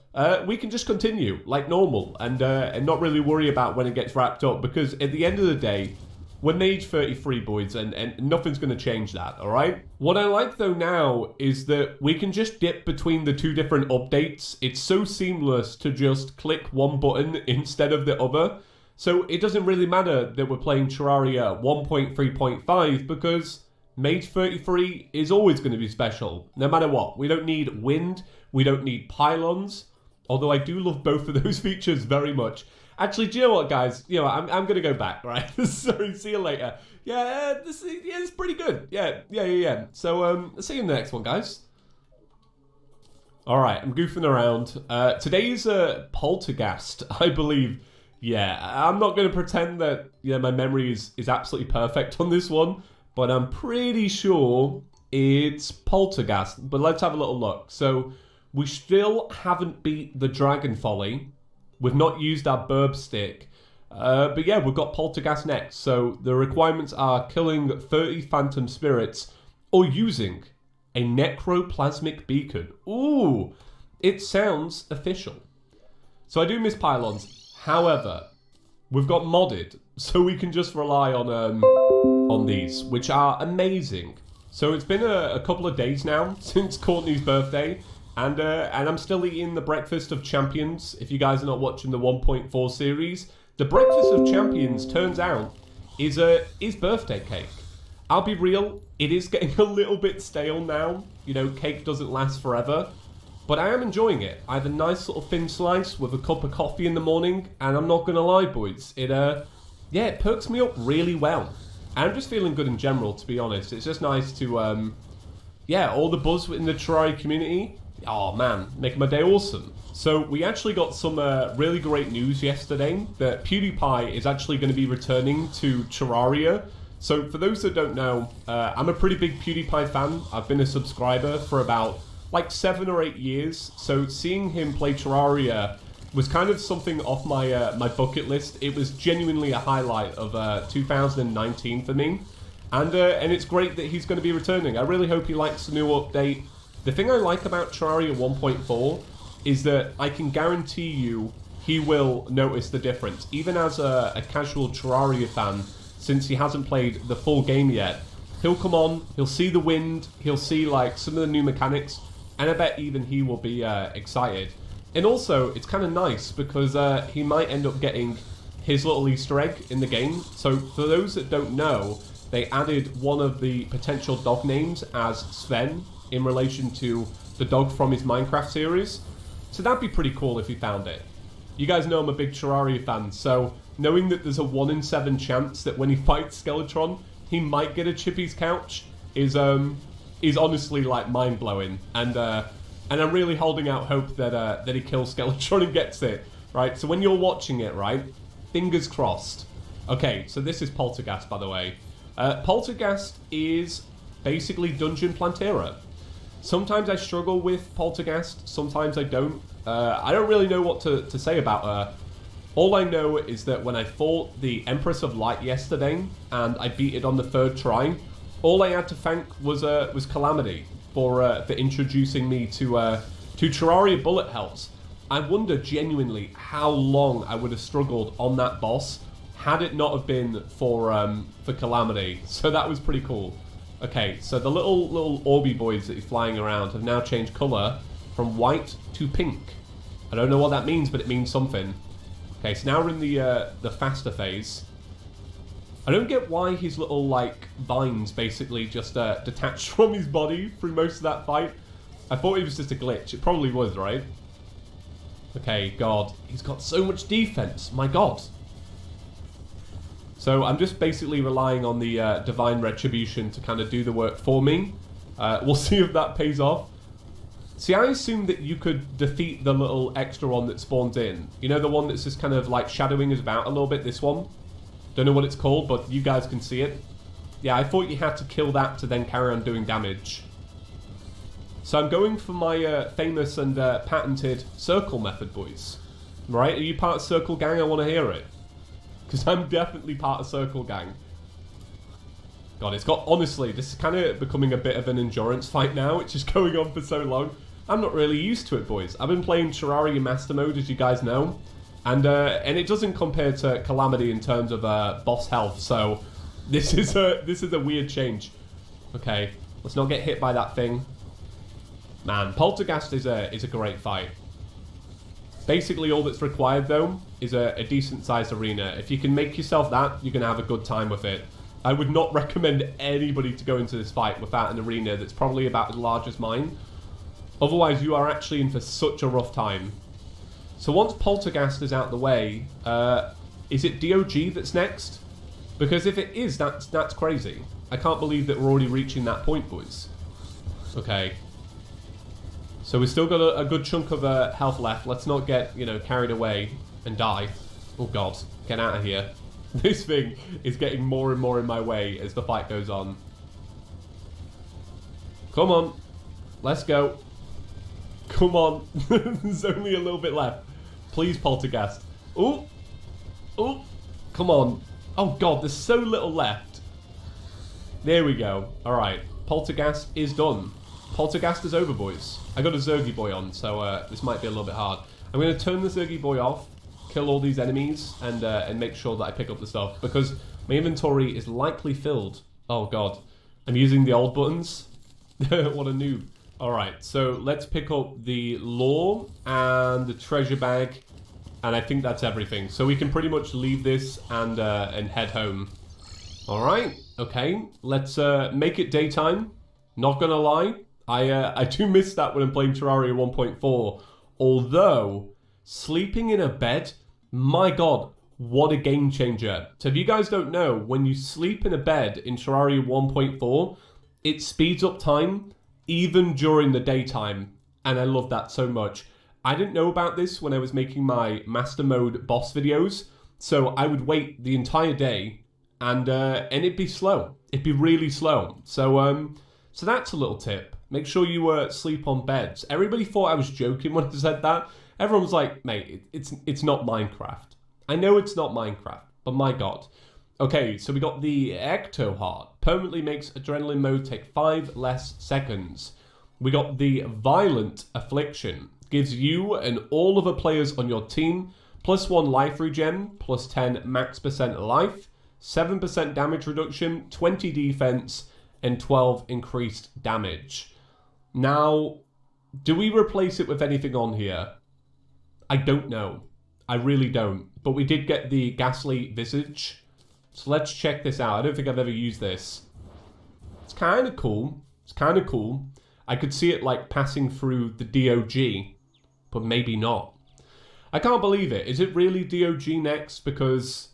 we can just continue like normal and not really worry about when it gets wrapped up, because at the end of the day, we're Mage 33, boys, and nothing's going to change that, alright? What I like, though, now is that we can just dip between the two different updates. It's so seamless to just click one button instead of the other. So it doesn't really matter that we're playing Terraria 1.3.5, because Mage 33 is always going to be special, no matter what. We don't need wind, we don't need pylons, although I do love both of those features very much. Actually, do you know what, guys? You know, I'm going to go back, right? Sorry, see you later. Yeah, it's pretty good. Yeah. So, see you in the next one, guys. All right, I'm goofing around. Today's Poltergast, I believe. Yeah, I'm not going to pretend that my memory is absolutely perfect on this one, but I'm pretty sure it's Poltergast. But let's have a little look. So, we still haven't beat the Dragon Folly. We've not used our burb stick. But yeah, we've got Poltergast next. So the requirements are killing 30 phantom spirits or using a necroplasmic beacon. Ooh, it sounds official. So I do miss pylons. However, we've got modded, so we can just rely on these, which are amazing. So it's been a couple of days now since Courtney's birthday. And I'm still eating the Breakfast of Champions. If you guys are not watching the 1.4 series, the Breakfast of Champions, turns out, is birthday cake. I'll be real, it is getting a little bit stale now. You know, cake doesn't last forever. But I am enjoying it. I have a nice little thin slice with a cup of coffee in the morning, and I'm not going to lie, boys. It perks me up really well. I'm just feeling good in general, to be honest. It's just nice to, all the buzz in the Terraria community. Oh man, making my day awesome. So we actually got some really great news yesterday that PewDiePie is actually going to be returning to Terraria. So for those that don't know, I'm a pretty big PewDiePie fan. I've been a subscriber for about like 7 or 8 years. So seeing him play Terraria was kind of something off my my bucket list. It was genuinely a highlight of 2019 for me. And it's great that he's going to be returning. I really hope he likes the new update. The thing I like about Terraria 1.4 is that I can guarantee you he will notice the difference. Even as a casual Terraria fan, since he hasn't played the full game yet, he'll come on, he'll see the wind, he'll see like some of the new mechanics, and I bet even he will be excited. And also, it's kind of nice because he might end up getting his little Easter egg in the game. So for those that don't know, they added one of the potential dog names as Sven, in relation to the dog from his Minecraft series. So that'd be pretty cool if he found it. You guys know I'm a big Terraria fan, so knowing that there's a 1 in 7 chance that when he fights Skeletron, he might get a Chippy's couch is honestly like mind-blowing. And I'm really holding out hope that he kills Skeletron and gets it, right? So when you're watching it, right, fingers crossed. Okay, so this is Poltergast, by the way. Poltergast is basically Dungeon Plantera. Sometimes I struggle with Poltergast, sometimes I don't. I don't really know what to say about her. All I know is that when I fought the Empress of Light yesterday, and I beat it on the 3rd try, all I had to thank was Calamity for introducing me to Terraria bullet hells. I wonder genuinely how long I would have struggled on that boss had it not have been for Calamity. So that was pretty cool. Okay, so the little Orby boys that he's flying around have now changed colour from white to pink. I don't know what that means, but it means something. Okay, so now we're in the faster phase. I don't get why his little, like, vines basically just detached from his body through most of that fight. I thought it was just a glitch. It probably was, right? Okay, God. He's got so much defense. My God. So I'm just basically relying on the Divine Retribution to kind of do the work for me. We'll see if that pays off. See, I assumed that you could defeat the little extra one that spawns in. You know, the one that's just kind of like shadowing us about a little bit, this one? Don't know what it's called, but you guys can see it. Yeah, I thought you had to kill that to then carry on doing damage. So I'm going for my famous and patented circle method, boys. Right? Are you part of Circle Gang? I want to hear it. Because I'm definitely part of Circle Gang. God, it's got... Honestly, this is kind of becoming a bit of an endurance fight now. It's just going on for so long. I'm not really used to it, boys. I've been playing Terraria Master Mode, as you guys know. And it doesn't compare to Calamity in terms of boss health. So this is a weird change. Okay, let's not get hit by that thing. Man, Poltergust is a great fight. Basically, all that's required, though, is a decent-sized arena. If you can make yourself that, you're going to have a good time with it. I would not recommend anybody to go into this fight without an arena that's probably about as large as mine. Otherwise, you are actually in for such a rough time. So once Poltergust is out the way, is it DOG that's next? Because if it is, that's crazy. I can't believe that we're already reaching that point, boys. Okay. So we've still got a good chunk of health left. Let's not get, you know, carried away and die. Oh, God. Get out of here. This thing is getting more and more in my way as the fight goes on. Come on. Let's go. Come on. There's only a little bit left. Please, Poltergust. Oh. Oh. Come on. Oh, God. There's so little left. There we go. All right. Poltergust is done. Poltergust is over, boys. I got a Zergy Boy on, so this might be a little bit hard. I'm going to turn the Zergy Boy off, kill all these enemies, and make sure that I pick up the stuff, because my inventory is likely filled. Oh, God. I'm using the old buttons. What a noob. Alright, so let's pick up the lore and the treasure bag, and I think that's everything. So we can pretty much leave this and head home. Alright, okay. Let's make it daytime. Not gonna lie, I do miss that when I'm playing Terraria 1.4. Although, sleeping in a bed, my God, what a game changer. So if you guys don't know, when you sleep in a bed in Terraria 1.4, it speeds up time even during the daytime. And I love that so much. I didn't know about this when I was making my Master Mode boss videos. So I would wait the entire day and it'd be slow. It'd be really slow. So that's a little tip. Make sure you sleep on beds. Everybody thought I was joking when I said that. Everyone was like, mate, it's not Minecraft. I know it's not Minecraft, but my God. Okay, so we got the Ecto Heart. Permanently makes Adrenaline mode take 5 less seconds. We got the Violent Affliction. Gives you and all other players on your team +1 life regen, +10 max % life, 7% damage reduction, 20 defense, and 12 increased damage. Now, do we replace it with anything on here? I don't know. I really don't. But we did get the Ghastly Visage. So let's check this out. I don't think I've ever used this. It's kind of cool. It's kind of cool. I could see it like passing through the DOG, but maybe not. I can't believe it. Is it really DOG next? Because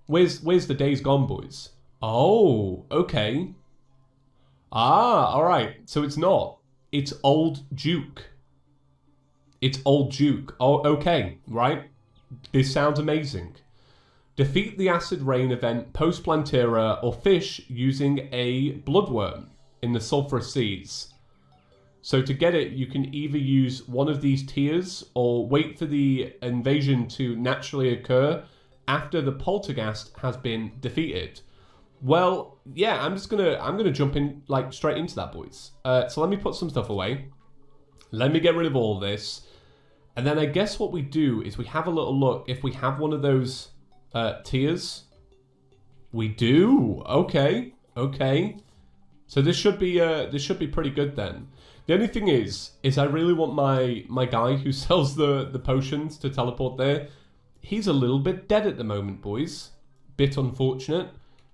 where's the Days Gone, boys? Oh, okay. Ah, all right. So it's not. It's Old Duke. It's Old Duke. Oh, okay. Right. This sounds amazing. Defeat the Acid Rain event post-Plantera or fish using a Bloodworm in the Sulphurous Seas. So to get it, you can either use one of these tiers or wait for the invasion to naturally occur after the Poltergust has been defeated. Well, yeah, I'm gonna jump in like straight into that, boys. So let me put some stuff away. Let me get rid of all this. And then I guess what we do is we have a little look if we have one of those tiers. We do. Okay. Okay. So this should be pretty good then. The only thing is I really want my guy who sells the potions to teleport there. He's a little bit dead at the moment, boys. Bit unfortunate.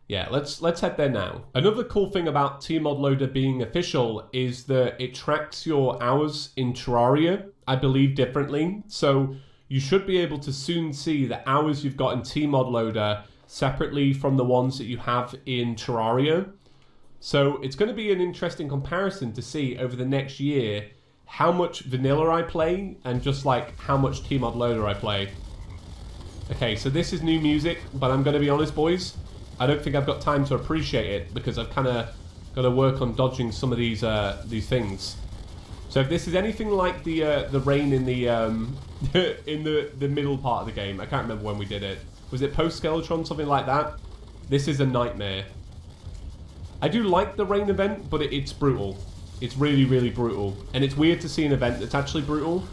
Yeah, let's head there now. Another cool thing about Tmod Loader being official is that it tracks your hours in Terraria, I believe, differently. So you should be able to soon see the hours you've got in Tmod Loader separately from the ones that you have in Terraria. So it's going to be an interesting comparison to see over the next year how much vanilla I play and just like how much Tmod Loader I play. Okay, so this is new music, but I'm going to be honest, boys. I don't think I've got time to appreciate it because I've kind of Got to work on dodging some of these things. So if this is anything like the rain in the in the middle part of the game, I can't remember when we did it. Was it post Skeletron, something like that? This is a nightmare. I do like the rain event, but it's brutal. It's really, really brutal. And it's weird to see an event that's actually brutal.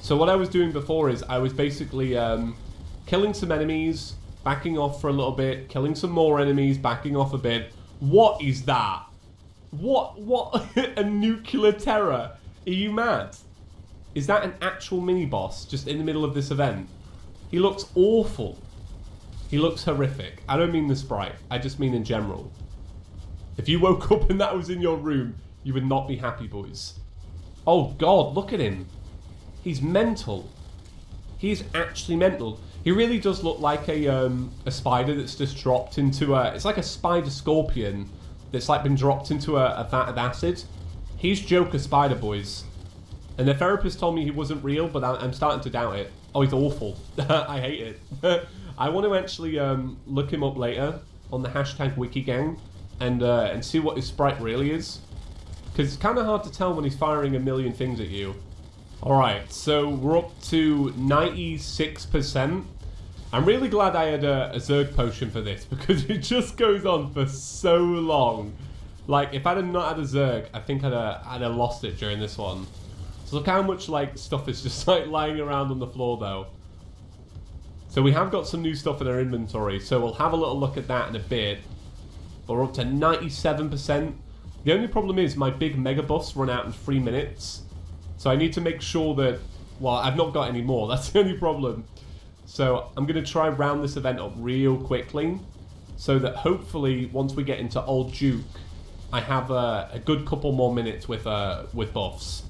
So what I was doing before is I was basically killing some enemies, backing off for a little bit, killing some more enemies, backing off a bit. What is that? What a nuclear terror. Are you mad? Is that an actual mini-boss just in the middle of this event? He looks awful. He looks horrific. I don't mean the sprite. I just mean in general. If you woke up and that was in your room, you would not be happy, boys. Oh, God, look at him. He's mental. He's actually mental. He really does look like a spider that's just dropped into a... It's like a spider scorpion that's like been dropped into a vat of acid. He's Joker Spider, boys. And the therapist told me he wasn't real, but I'm starting to doubt it. Oh, he's awful. I hate it. I want to actually look him up later on the hashtag WikiGang and see what his sprite really is. Because it's kind of hard to tell when he's firing a million things at you. Alright, so we're up to 96%. I'm really glad I had a Zerg potion for this because it just goes on for so long. Like, if I had not had a Zerg, I think I'd have lost it during this one. So look how much, like, stuff is just, like, lying around on the floor, though. So we have got some new stuff in our inventory, so we'll have a little look at that in a bit. But we're up to 97%. The only problem is my big mega buffs run out in 3 minutes. So I need to make sure that... Well, I've not got any more. That's the only problem. So I'm going to try round this event up real quickly. So that hopefully, once we get into Old Duke, I have a good couple more minutes with buffs.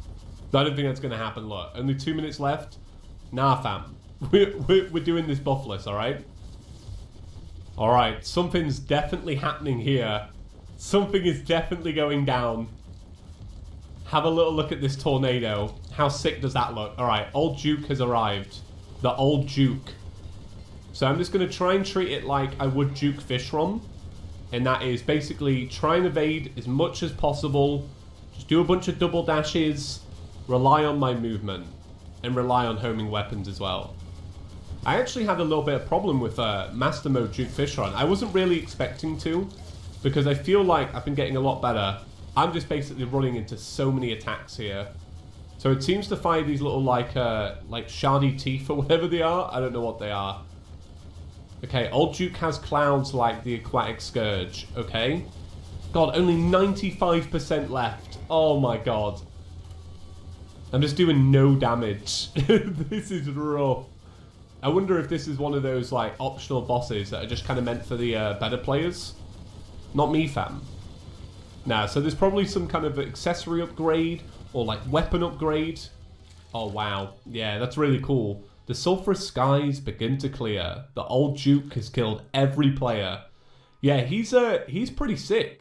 I don't think that's going to happen. Look, only 2 minutes left. Nah, fam. We're doing this buffless, alright? Alright, something's definitely happening here. Something is definitely going down. Have a little look at this tornado. How sick does that look? Alright, Old Duke has arrived. The Old Duke. So I'm just going to try and treat it like I would Duke Fishron. And that is basically try and evade as much as possible. Just do a bunch of double dashes. Rely on my movement. And rely on homing weapons as well. I actually had a little bit of problem with Master Mode Duke Fishron. I wasn't really expecting to. Because I feel like I've been getting a lot better. I'm just basically running into so many attacks here. So it seems to fire these little like shardy teeth or whatever they are. I don't know what they are. Okay, Old Duke has clouds like the Aquatic Scourge. Okay. God, only 95% left. Oh my god. I'm just doing no damage. This is rough. I wonder if this is one of those like optional bosses that are just kind of meant for the better players. Not me, fam. Nah, so there's probably some kind of accessory upgrade or like weapon upgrade. Oh, wow. Yeah, that's really cool. The sulphurous skies begin to clear. The Old Duke has killed every player. Yeah, he's pretty sick.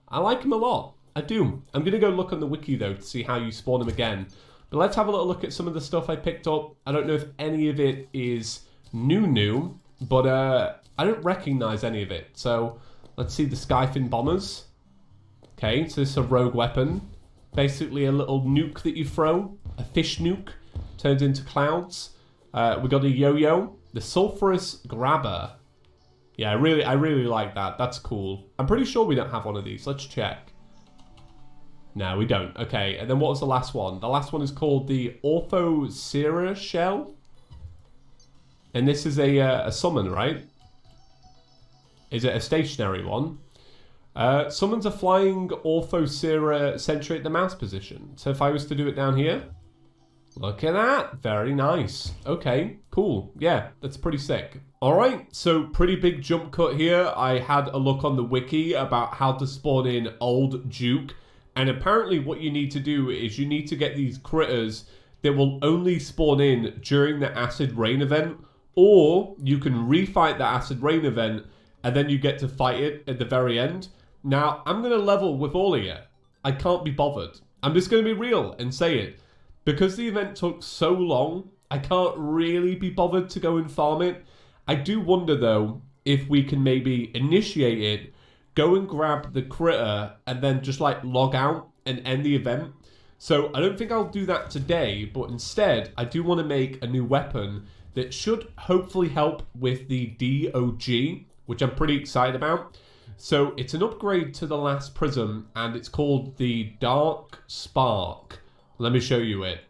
I like him a lot. I do. I'm going to go look on the wiki, though, to see how you spawn him again. But let's have a little look at some of the stuff I picked up. I don't know if any of it is new, but I don't recognize any of it. So let's see the Skyfin Bombers. Okay, so this is a rogue weapon. Basically a little nuke that you throw. A fish nuke. Turns into clouds. We got a yo-yo. The Sulphurous Grabber. Yeah, I really like that. That's cool. I'm pretty sure we don't have one of these. Let's check. No, we don't. Okay, and then what was the last one? The last one is called the Orthocera Shell. And this is a summon, right? Is it a stationary one? Summons a flying Orthocera sentry at the mouse position. So if I was to do it down here, look at that. Very nice. Okay, cool. Yeah, that's pretty sick. All right, so pretty big jump cut here. I had a look on the wiki about how to spawn in Old Duke. And apparently what you need to do is you need to get these critters that will only spawn in during the Acid Rain event. Or you can refight the Acid Rain event and then you get to fight it at the very end. Now, I'm going to level with all of you. I can't be bothered. I'm just going to be real and say it. Because the event took so long, I can't really be bothered to go and farm it. I do wonder, though, if we can maybe initiate it go and grab the critter and then just like log out and end the event. So I don't think I'll do that today, but instead I do want to make a new weapon that should hopefully help with the DOG, which I'm pretty excited about. So it's an upgrade to the last prism, and it's called the Dark Spark. Let me show you it.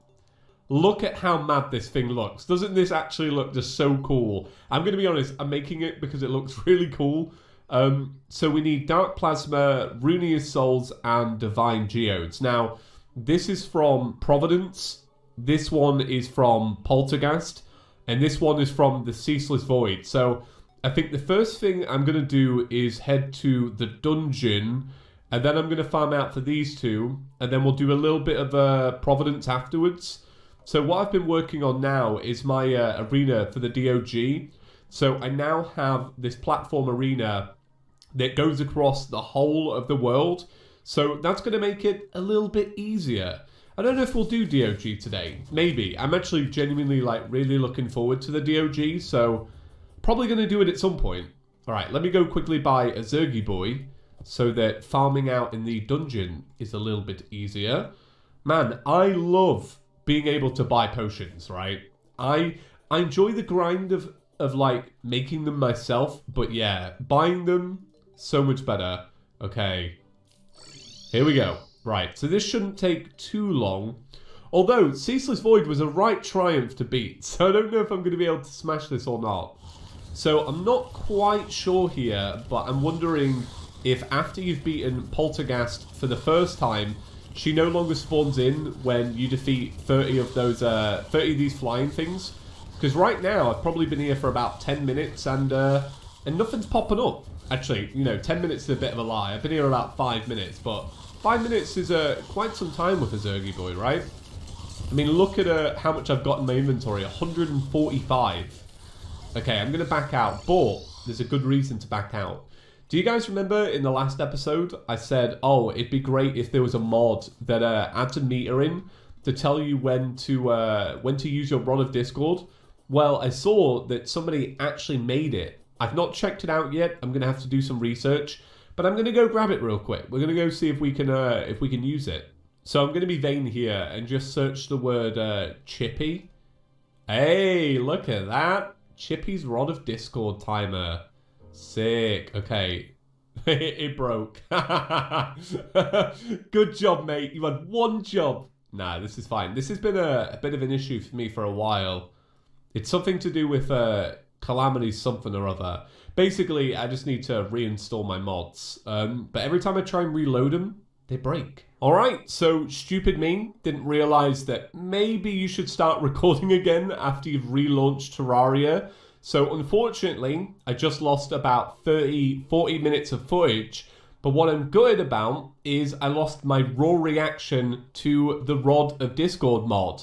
Look at how mad this thing looks. Doesn't this actually look just so cool? I'm going to be honest, I'm making it because it looks really cool. So we need Dark Plasma, Runeous Souls, and Divine Geodes. Now, this is from Providence. This one is from Poltergeist. And this one is from the Ceaseless Void. So I think the first thing I'm going to do is head to the dungeon, and then I'm going to farm out for these two, and then we'll do a little bit of Providence afterwards. So what I've been working on now is my arena for the DOG. So I now have this platform arena that goes across the whole of the world. So that's going to make it a little bit easier. I don't know if we'll do DOG today. Maybe. I'm actually genuinely like really looking forward to the DOG, so probably going to do it at some point. Alright, let me go quickly buy a Zergy Boy so that farming out in the dungeon is a little bit easier. Man, I love being able to buy potions, right? I enjoy the grind of like making them myself, but yeah, buying them, so much better. Okay, here we go. Right, so this shouldn't take too long. Although, Ceaseless Void was a right triumph to beat, so I don't know if I'm going to be able to smash this or not. So I'm not quite sure here, but I'm wondering if after you've beaten Poltergeist for the first time, she no longer spawns in when you defeat 30 of those, 30 of these flying things. Because right now, I've probably been here for about 10 minutes and nothing's popping up. Actually, you know, 10 minutes is a bit of a lie. I've been here about 5 minutes, but 5 minutes is quite some time with a Zergy Boy, right? I mean, look at how much I've got in my inventory, 145. Okay, I'm going to back out, but there's a good reason to back out. Do you guys remember in the last episode, I said, oh, it'd be great if there was a mod that adds a meter in to tell you when to use your Rod of Discord? Well, I saw that somebody actually made it. I've not checked it out yet. I'm going to have to do some research. But I'm going to go grab it real quick. We're going to go see if we can use it. So I'm going to be vain here and just search the word Chippy. Hey, look at that. Chippy's Rod of Discord timer. Sick. Okay. It broke. Good job, mate. You had one job. Nah, this is fine. This has been a bit of an issue for me for a while. It's something to do with Calamity something or other. Basically, I just need to reinstall my mods. But every time I try and reload them, they break. Alright, so stupid me didn't realize that maybe you should start recording again after you've relaunched Terraria. So unfortunately, I just lost about 40 minutes of footage. But what I'm good about is I lost my raw reaction to the Rod of Discord mod.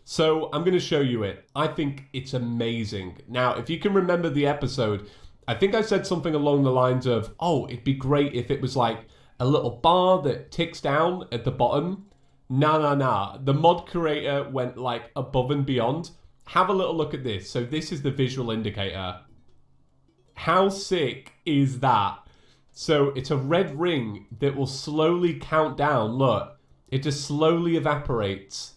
So I'm going to show you it. I think it's amazing. Now, if you can remember the episode, I think I said something along the lines of, oh, it'd be great if it was like a little bar that ticks down at the bottom. Nah. The mod creator went like above and beyond. Have a little look at this. So this is the visual indicator. How sick is that? So it's a red ring that will slowly count down. Look, it just slowly evaporates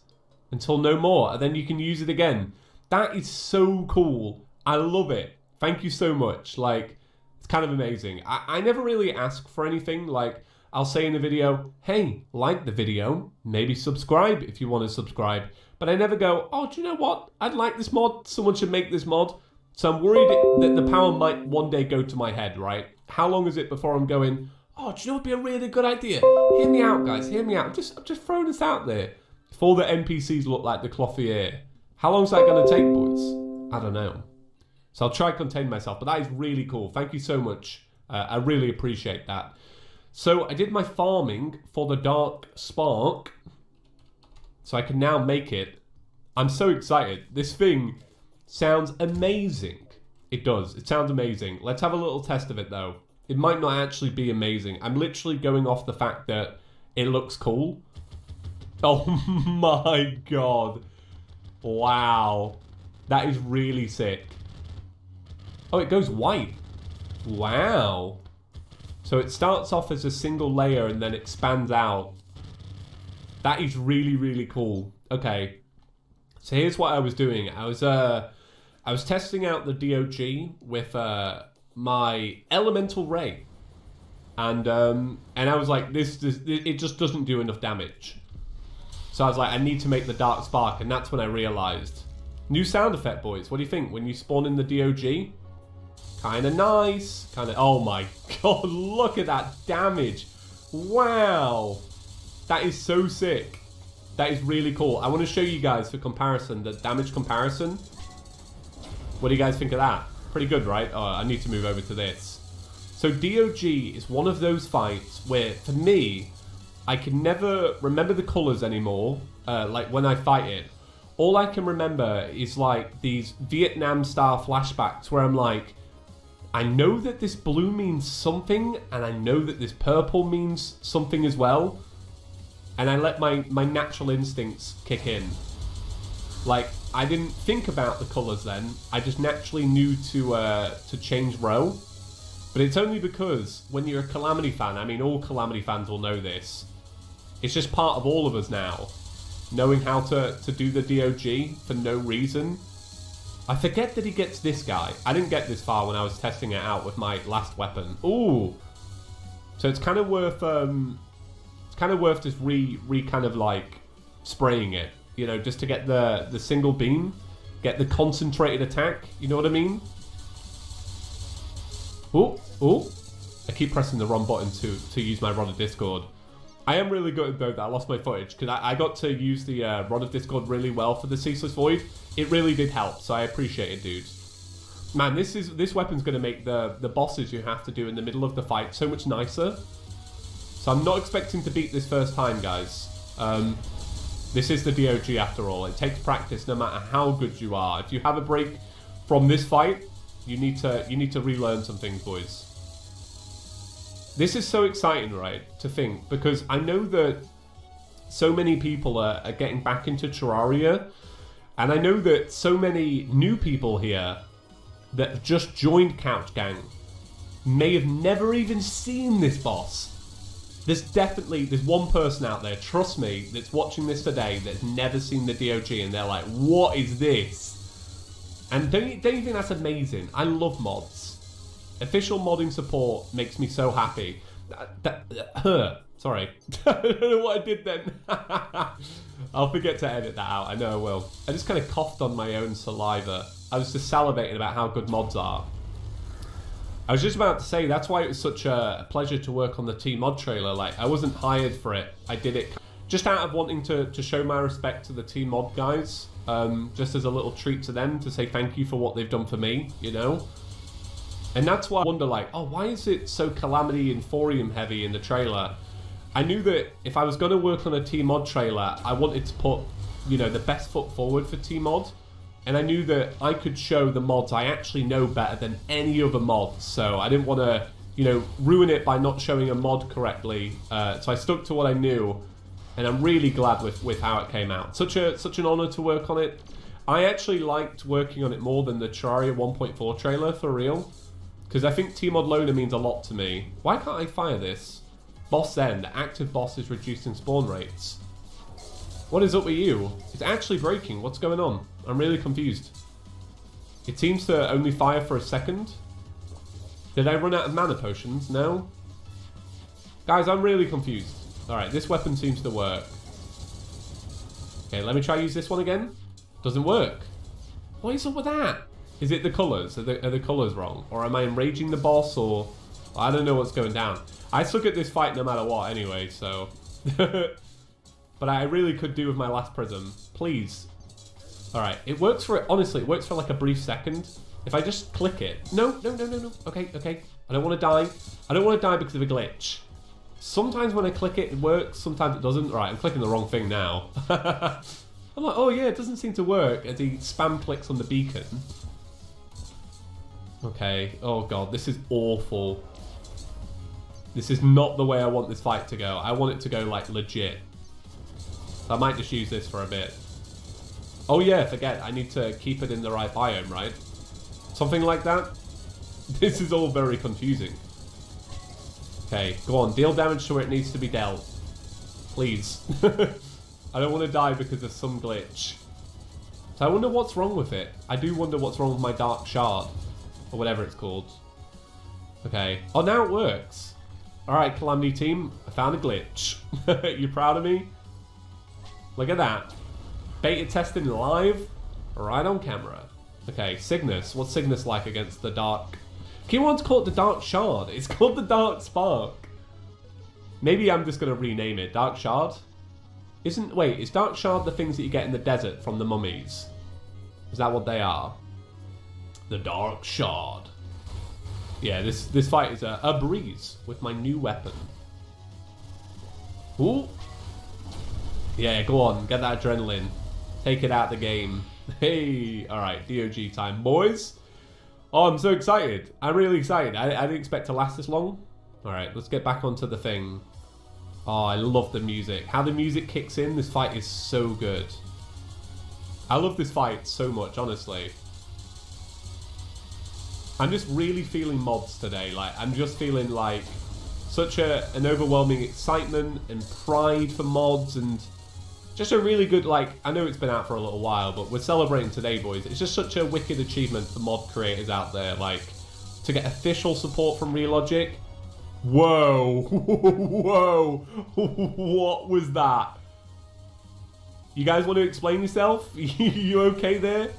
until no more. And then you can use it again. That is so cool. I love it. Thank you so much. Like, it's kind of amazing. I never really ask for anything. Like, I'll say in the video, hey, like the video, maybe subscribe if you want to subscribe. But I never go, oh, do you know what? I'd like this mod. Someone should make this mod. So I'm worried that the power might one day go to my head, right? How long is it before I'm going, oh, do you know what would be a really good idea? Hear me out, guys. Hear me out. I'm just throwing this out there. If all the NPCs look like the Clothier, how long is that going to take, boys? I don't know. So I'll try to contain myself, but that is really cool. Thank you so much. I really appreciate that. So I did my farming for the Dark Spark, so I can now make it. I'm so excited. This thing sounds amazing. It does. It sounds amazing. Let's have a little test of it, though. It might not actually be amazing. I'm literally going off the fact that it looks cool. Oh my god. Wow. That is really sick. Oh, it goes white. Wow. So it starts off as a single layer and then expands out. That is really, really cool. Okay. So here's what I was doing. I was testing out the DOG with my Elemental Ray. And I was like, it just doesn't do enough damage. So I was like, I need to make the Dark Spark, and that's when I realized. New sound effect, boys. What do you think when you spawn in the DOG? Kind of nice. Kind of. Oh my god! Look at that damage! Wow, that is so sick. That is really cool. I want to show you guys for comparison, the damage comparison. What do you guys think of that? Pretty good, right? Oh, I need to move over to this. So DOG is one of those fights where, for me, I can never remember the colors anymore. Like when I fight it, all I can remember is like these Vietnam-style flashbacks where I'm like, I know that this blue means something, and I know that this purple means something as well. And I let my natural instincts kick in. Like, I didn't think about the colors then. I just naturally knew to change row. But it's only because when you're a Calamity fan, I mean, all Calamity fans will know this. It's just part of all of us now, knowing how to do the DOG for no reason. I forget that he gets this guy. I didn't get this far when I was testing it out with my last weapon. Ooh, so it's kind of worth just kind of like spraying it, you know, just to get the single beam, get the concentrated attack. You know what I mean? Ooh, I keep pressing the wrong button to use my Rod of Discord. I am really gutted though that I lost my footage, because I got to use the Rod of Discord really well for the Ceaseless Void. It really did help, so I appreciate it, dudes. Man, this weapon's going to make the bosses you have to do in the middle of the fight so much nicer. So I'm not expecting to beat this first time, guys. This is the DOG after all. It takes practice no matter how good you are. If you have a break from this fight, you need to relearn some things, boys. This is so exciting, right, to think, because I know that so many people are getting back into Terraria, and I know that so many new people here that have just joined Couch Gang may have never even seen this boss. There's one person out there, trust me, that's watching this today that's never seen the DOG, and they're like, what is this? And don't you think that's amazing? I love mods. Official modding support makes me so happy. Sorry. I don't know what I did then. I'll forget to edit that out. I know I will. I just kind of coughed on my own saliva. I was just salivating about how good mods are. I was just about to say, that's why it was such a pleasure to work on the T-Mod trailer. Like, I wasn't hired for it. I did it just out of wanting to show my respect to the T-Mod guys. Just as a little treat to them, to say thank you for what they've done for me, you know? And that's why I wonder, like, oh, why is it so Calamity and Thorium heavy in the trailer? I knew that if I was going to work on a T-Mod trailer, I wanted to put, you know, the best foot forward for T-Mod. And I knew that I could show the mods I actually know better than any other mods. So I didn't want to, you know, ruin it by not showing a mod correctly. So I stuck to what I knew. And I'm really glad with how it came out. Such an honor to work on it. I actually liked working on it more than the Terraria 1.4 trailer, for real. Because I think T-Mod Loader means a lot to me. Why can't I fire this? Boss End. Active boss is reducing spawn rates. What is up with you? It's actually breaking. What's going on? I'm really confused. It seems to only fire for a second. Did I run out of mana potions? No? Guys, I'm really confused. Alright, this weapon seems to work. Okay, let me try use this one again. Doesn't work. What is up with that? Is it the colours? Are the colours wrong? Or am I enraging the boss? Or I don't know what's going down. I suck at this fight no matter what anyway, so... But I really could do with my last prism. Please. Alright, it works for... Honestly, it works for like a brief second. If I just click it... No. Okay. I don't want to die. I don't want to die because of a glitch. Sometimes when I click it, it works. Sometimes it doesn't. Alright, I'm clicking the wrong thing now. I'm like, oh yeah, it doesn't seem to work as he spam clicks on the beacon. Okay. Oh god, this is awful. This is not the way I want this fight to go. I want it to go like legit. I might just use this for a bit. Oh yeah, forget. I need to keep it in the right biome, right? Something like that. This is all very confusing. Okay, go on. Deal damage to where it needs to be dealt. Please. I don't want to die because of some glitch. So I wonder what's wrong with it. I do wonder what's wrong with my Dark Shard. Or whatever it's called. Okay. Oh, now it works. Alright, Calamity team. I found a glitch. You proud of me? Look at that. Beta testing live. Right on camera. Okay, Cygnus. What's Cygnus like against the Dark? Keep wanting to call it the Dark Shard. It's called the Dark Spark. Maybe I'm just going to rename it. Dark Shard? Wait, is Dark Shard the things that you get in the desert from the mummies? Is that what they are? The Dark Shard. Yeah, this fight is a breeze with my new weapon. Ooh. Yeah, go on. Get that adrenaline. Take it out the game. Hey. Alright, DOG time, boys. Oh, I'm so excited. I'm really excited. I didn't expect to last this long. Alright, let's get back onto the thing. Oh, I love the music. How the music kicks in, this fight is so good. I love this fight so much, honestly. I'm just really feeling mods today. Like, I'm just feeling like such an overwhelming excitement and pride for mods, and just a really good, like, I know it's been out for a little while, but we're celebrating today, boys. It's just such a wicked achievement for mod creators out there, like, to get official support from Relogic. Whoa. Whoa. What was that? You guys want to explain yourself? You okay there?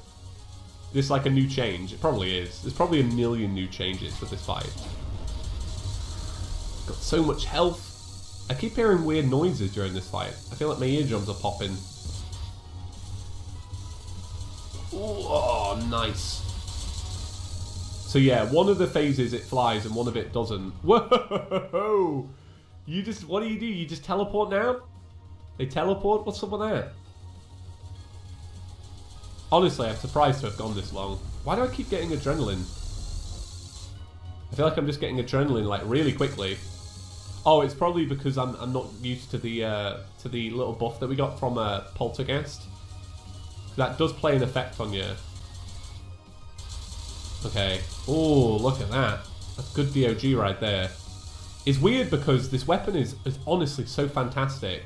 This like a new change? It probably is. There's probably a million new changes for this fight. Got so much health. I keep hearing weird noises during this fight. I feel like my eardrums are popping. Ooh, oh, nice. So yeah, one of the phases it flies and one of it doesn't. Whoa! You just, what do? You just teleport now? They teleport? What's up with that? Honestly, I'm surprised to have gone this long. Why do I keep getting adrenaline? I feel like I'm just getting adrenaline like really quickly. Oh, it's probably because I'm not used to the little buff that we got from Poltergeist. That does play an effect on you. Okay. Oh, look at that. That's good DOG right there. It's weird because this weapon is honestly so fantastic.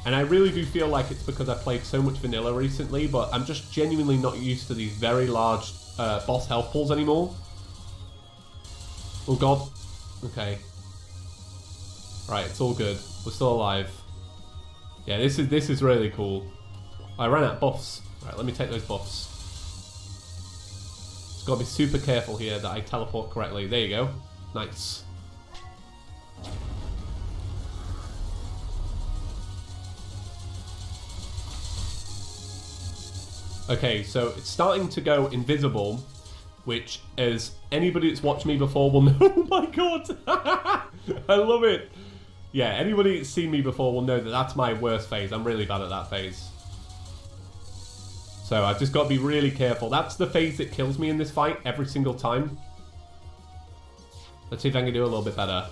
And I really do feel like it's because I played so much vanilla recently, but I'm just genuinely not used to these very large boss health pools anymore. Oh god. Okay. Right, it's all good. We're still alive. Yeah, this is really cool. I ran out of buffs. Right, let me take those buffs. Just gotta be super careful here that I teleport correctly. There you go. Nice. Okay, so it's starting to go invisible, which, as anybody that's watched me before will know. Oh my god! I love it! Yeah, anybody that's seen me before will know that that's my worst phase. I'm really bad at that phase. So I've just got to be really careful. That's the phase that kills me in this fight every single time. Let's see if I can do a little bit better.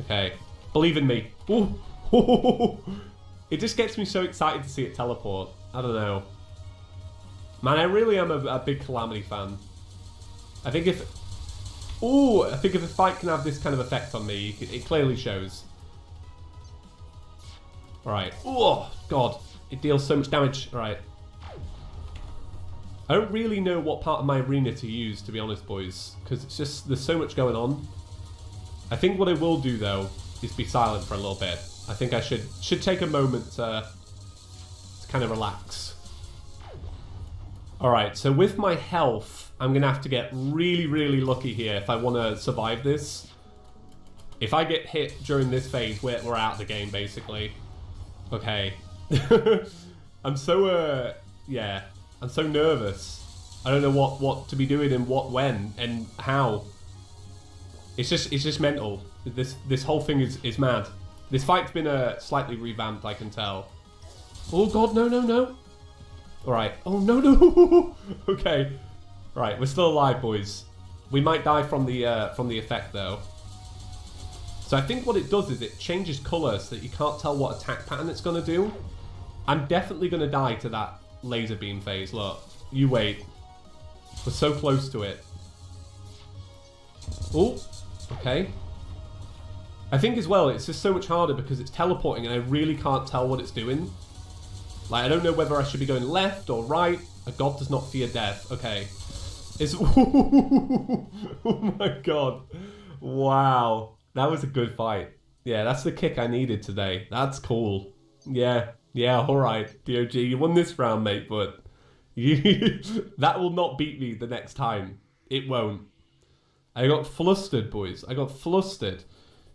Okay. Believe in me. Ooh. It just gets me so excited to see it teleport. I don't know. Man, I really am a big Calamity fan. I think if a fight can have this kind of effect on me, it clearly shows. Alright. Oh, God. It deals so much damage. Alright. I don't really know what part of my arena to use, to be honest, boys. Because it's just, there's so much going on. I think what I will do, though, is be silent for a little bit. I think I should take a moment to kind of relax. Alright, so with my health, I'm going to have to get really, really lucky here if I want to survive this. If I get hit during this phase, we're out of the game, basically. Okay. I'm so, yeah, I'm so nervous. I don't know what to be doing and what, when, and how. It's just mental. This whole thing is mad. This fight's been slightly revamped, I can tell. Oh god, no. Alright. Oh, no. Okay. Right, we're still alive, boys. We might die from the effect, though. So I think what it does is it changes colour so that you can't tell what attack pattern it's going to do. I'm definitely going to die to that laser beam phase. Look, you wait. We're so close to it. Oh, okay. I think as well, it's just so much harder because it's teleporting and I really can't tell what it's doing. Like, I don't know whether I should be going left or right. A god does not fear death. Okay. It's... Oh my god. Wow. That was a good fight. Yeah, that's the kick I needed today. That's cool. Yeah. Yeah, alright. DOG, you won this round, mate, but... that will not beat me the next time. It won't. I got flustered, boys. I got flustered.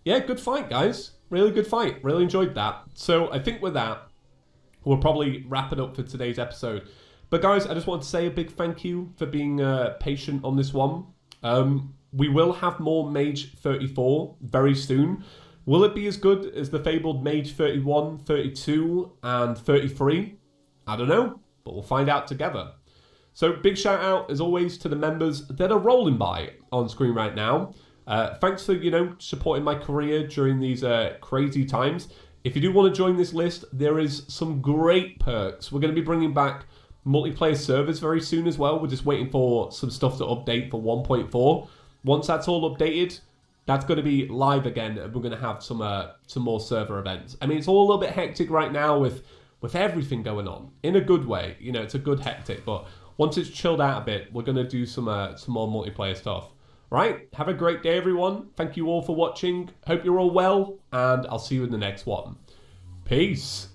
Yeah, good fight, guys. Really good fight. Really enjoyed that. So I think with that, we'll probably wrap it up for today's episode. But guys, I just want to say a big thank you for being patient on this one. We will have more Mage 34 very soon. Will it be as good as the fabled Mage 31, 32, and 33? I don't know, but we'll find out together. So big shout out, as always, to the members that are rolling by on screen right now. Thanks for, supporting my career during these crazy times. If you do want to join this list, there is some great perks. We're going to be bringing back multiplayer servers very soon as well. We're just waiting for some stuff to update for 1.4. Once that's all updated, that's going to be live again, and we're going to have some more server events. I mean, it's all a little bit hectic right now with everything going on, in a good way. It's a good hectic, but once it's chilled out a bit, we're going to do some more multiplayer stuff. Right, have a great day, everyone. Thank you all for watching. Hope you're all well, and I'll see you in the next one. Peace.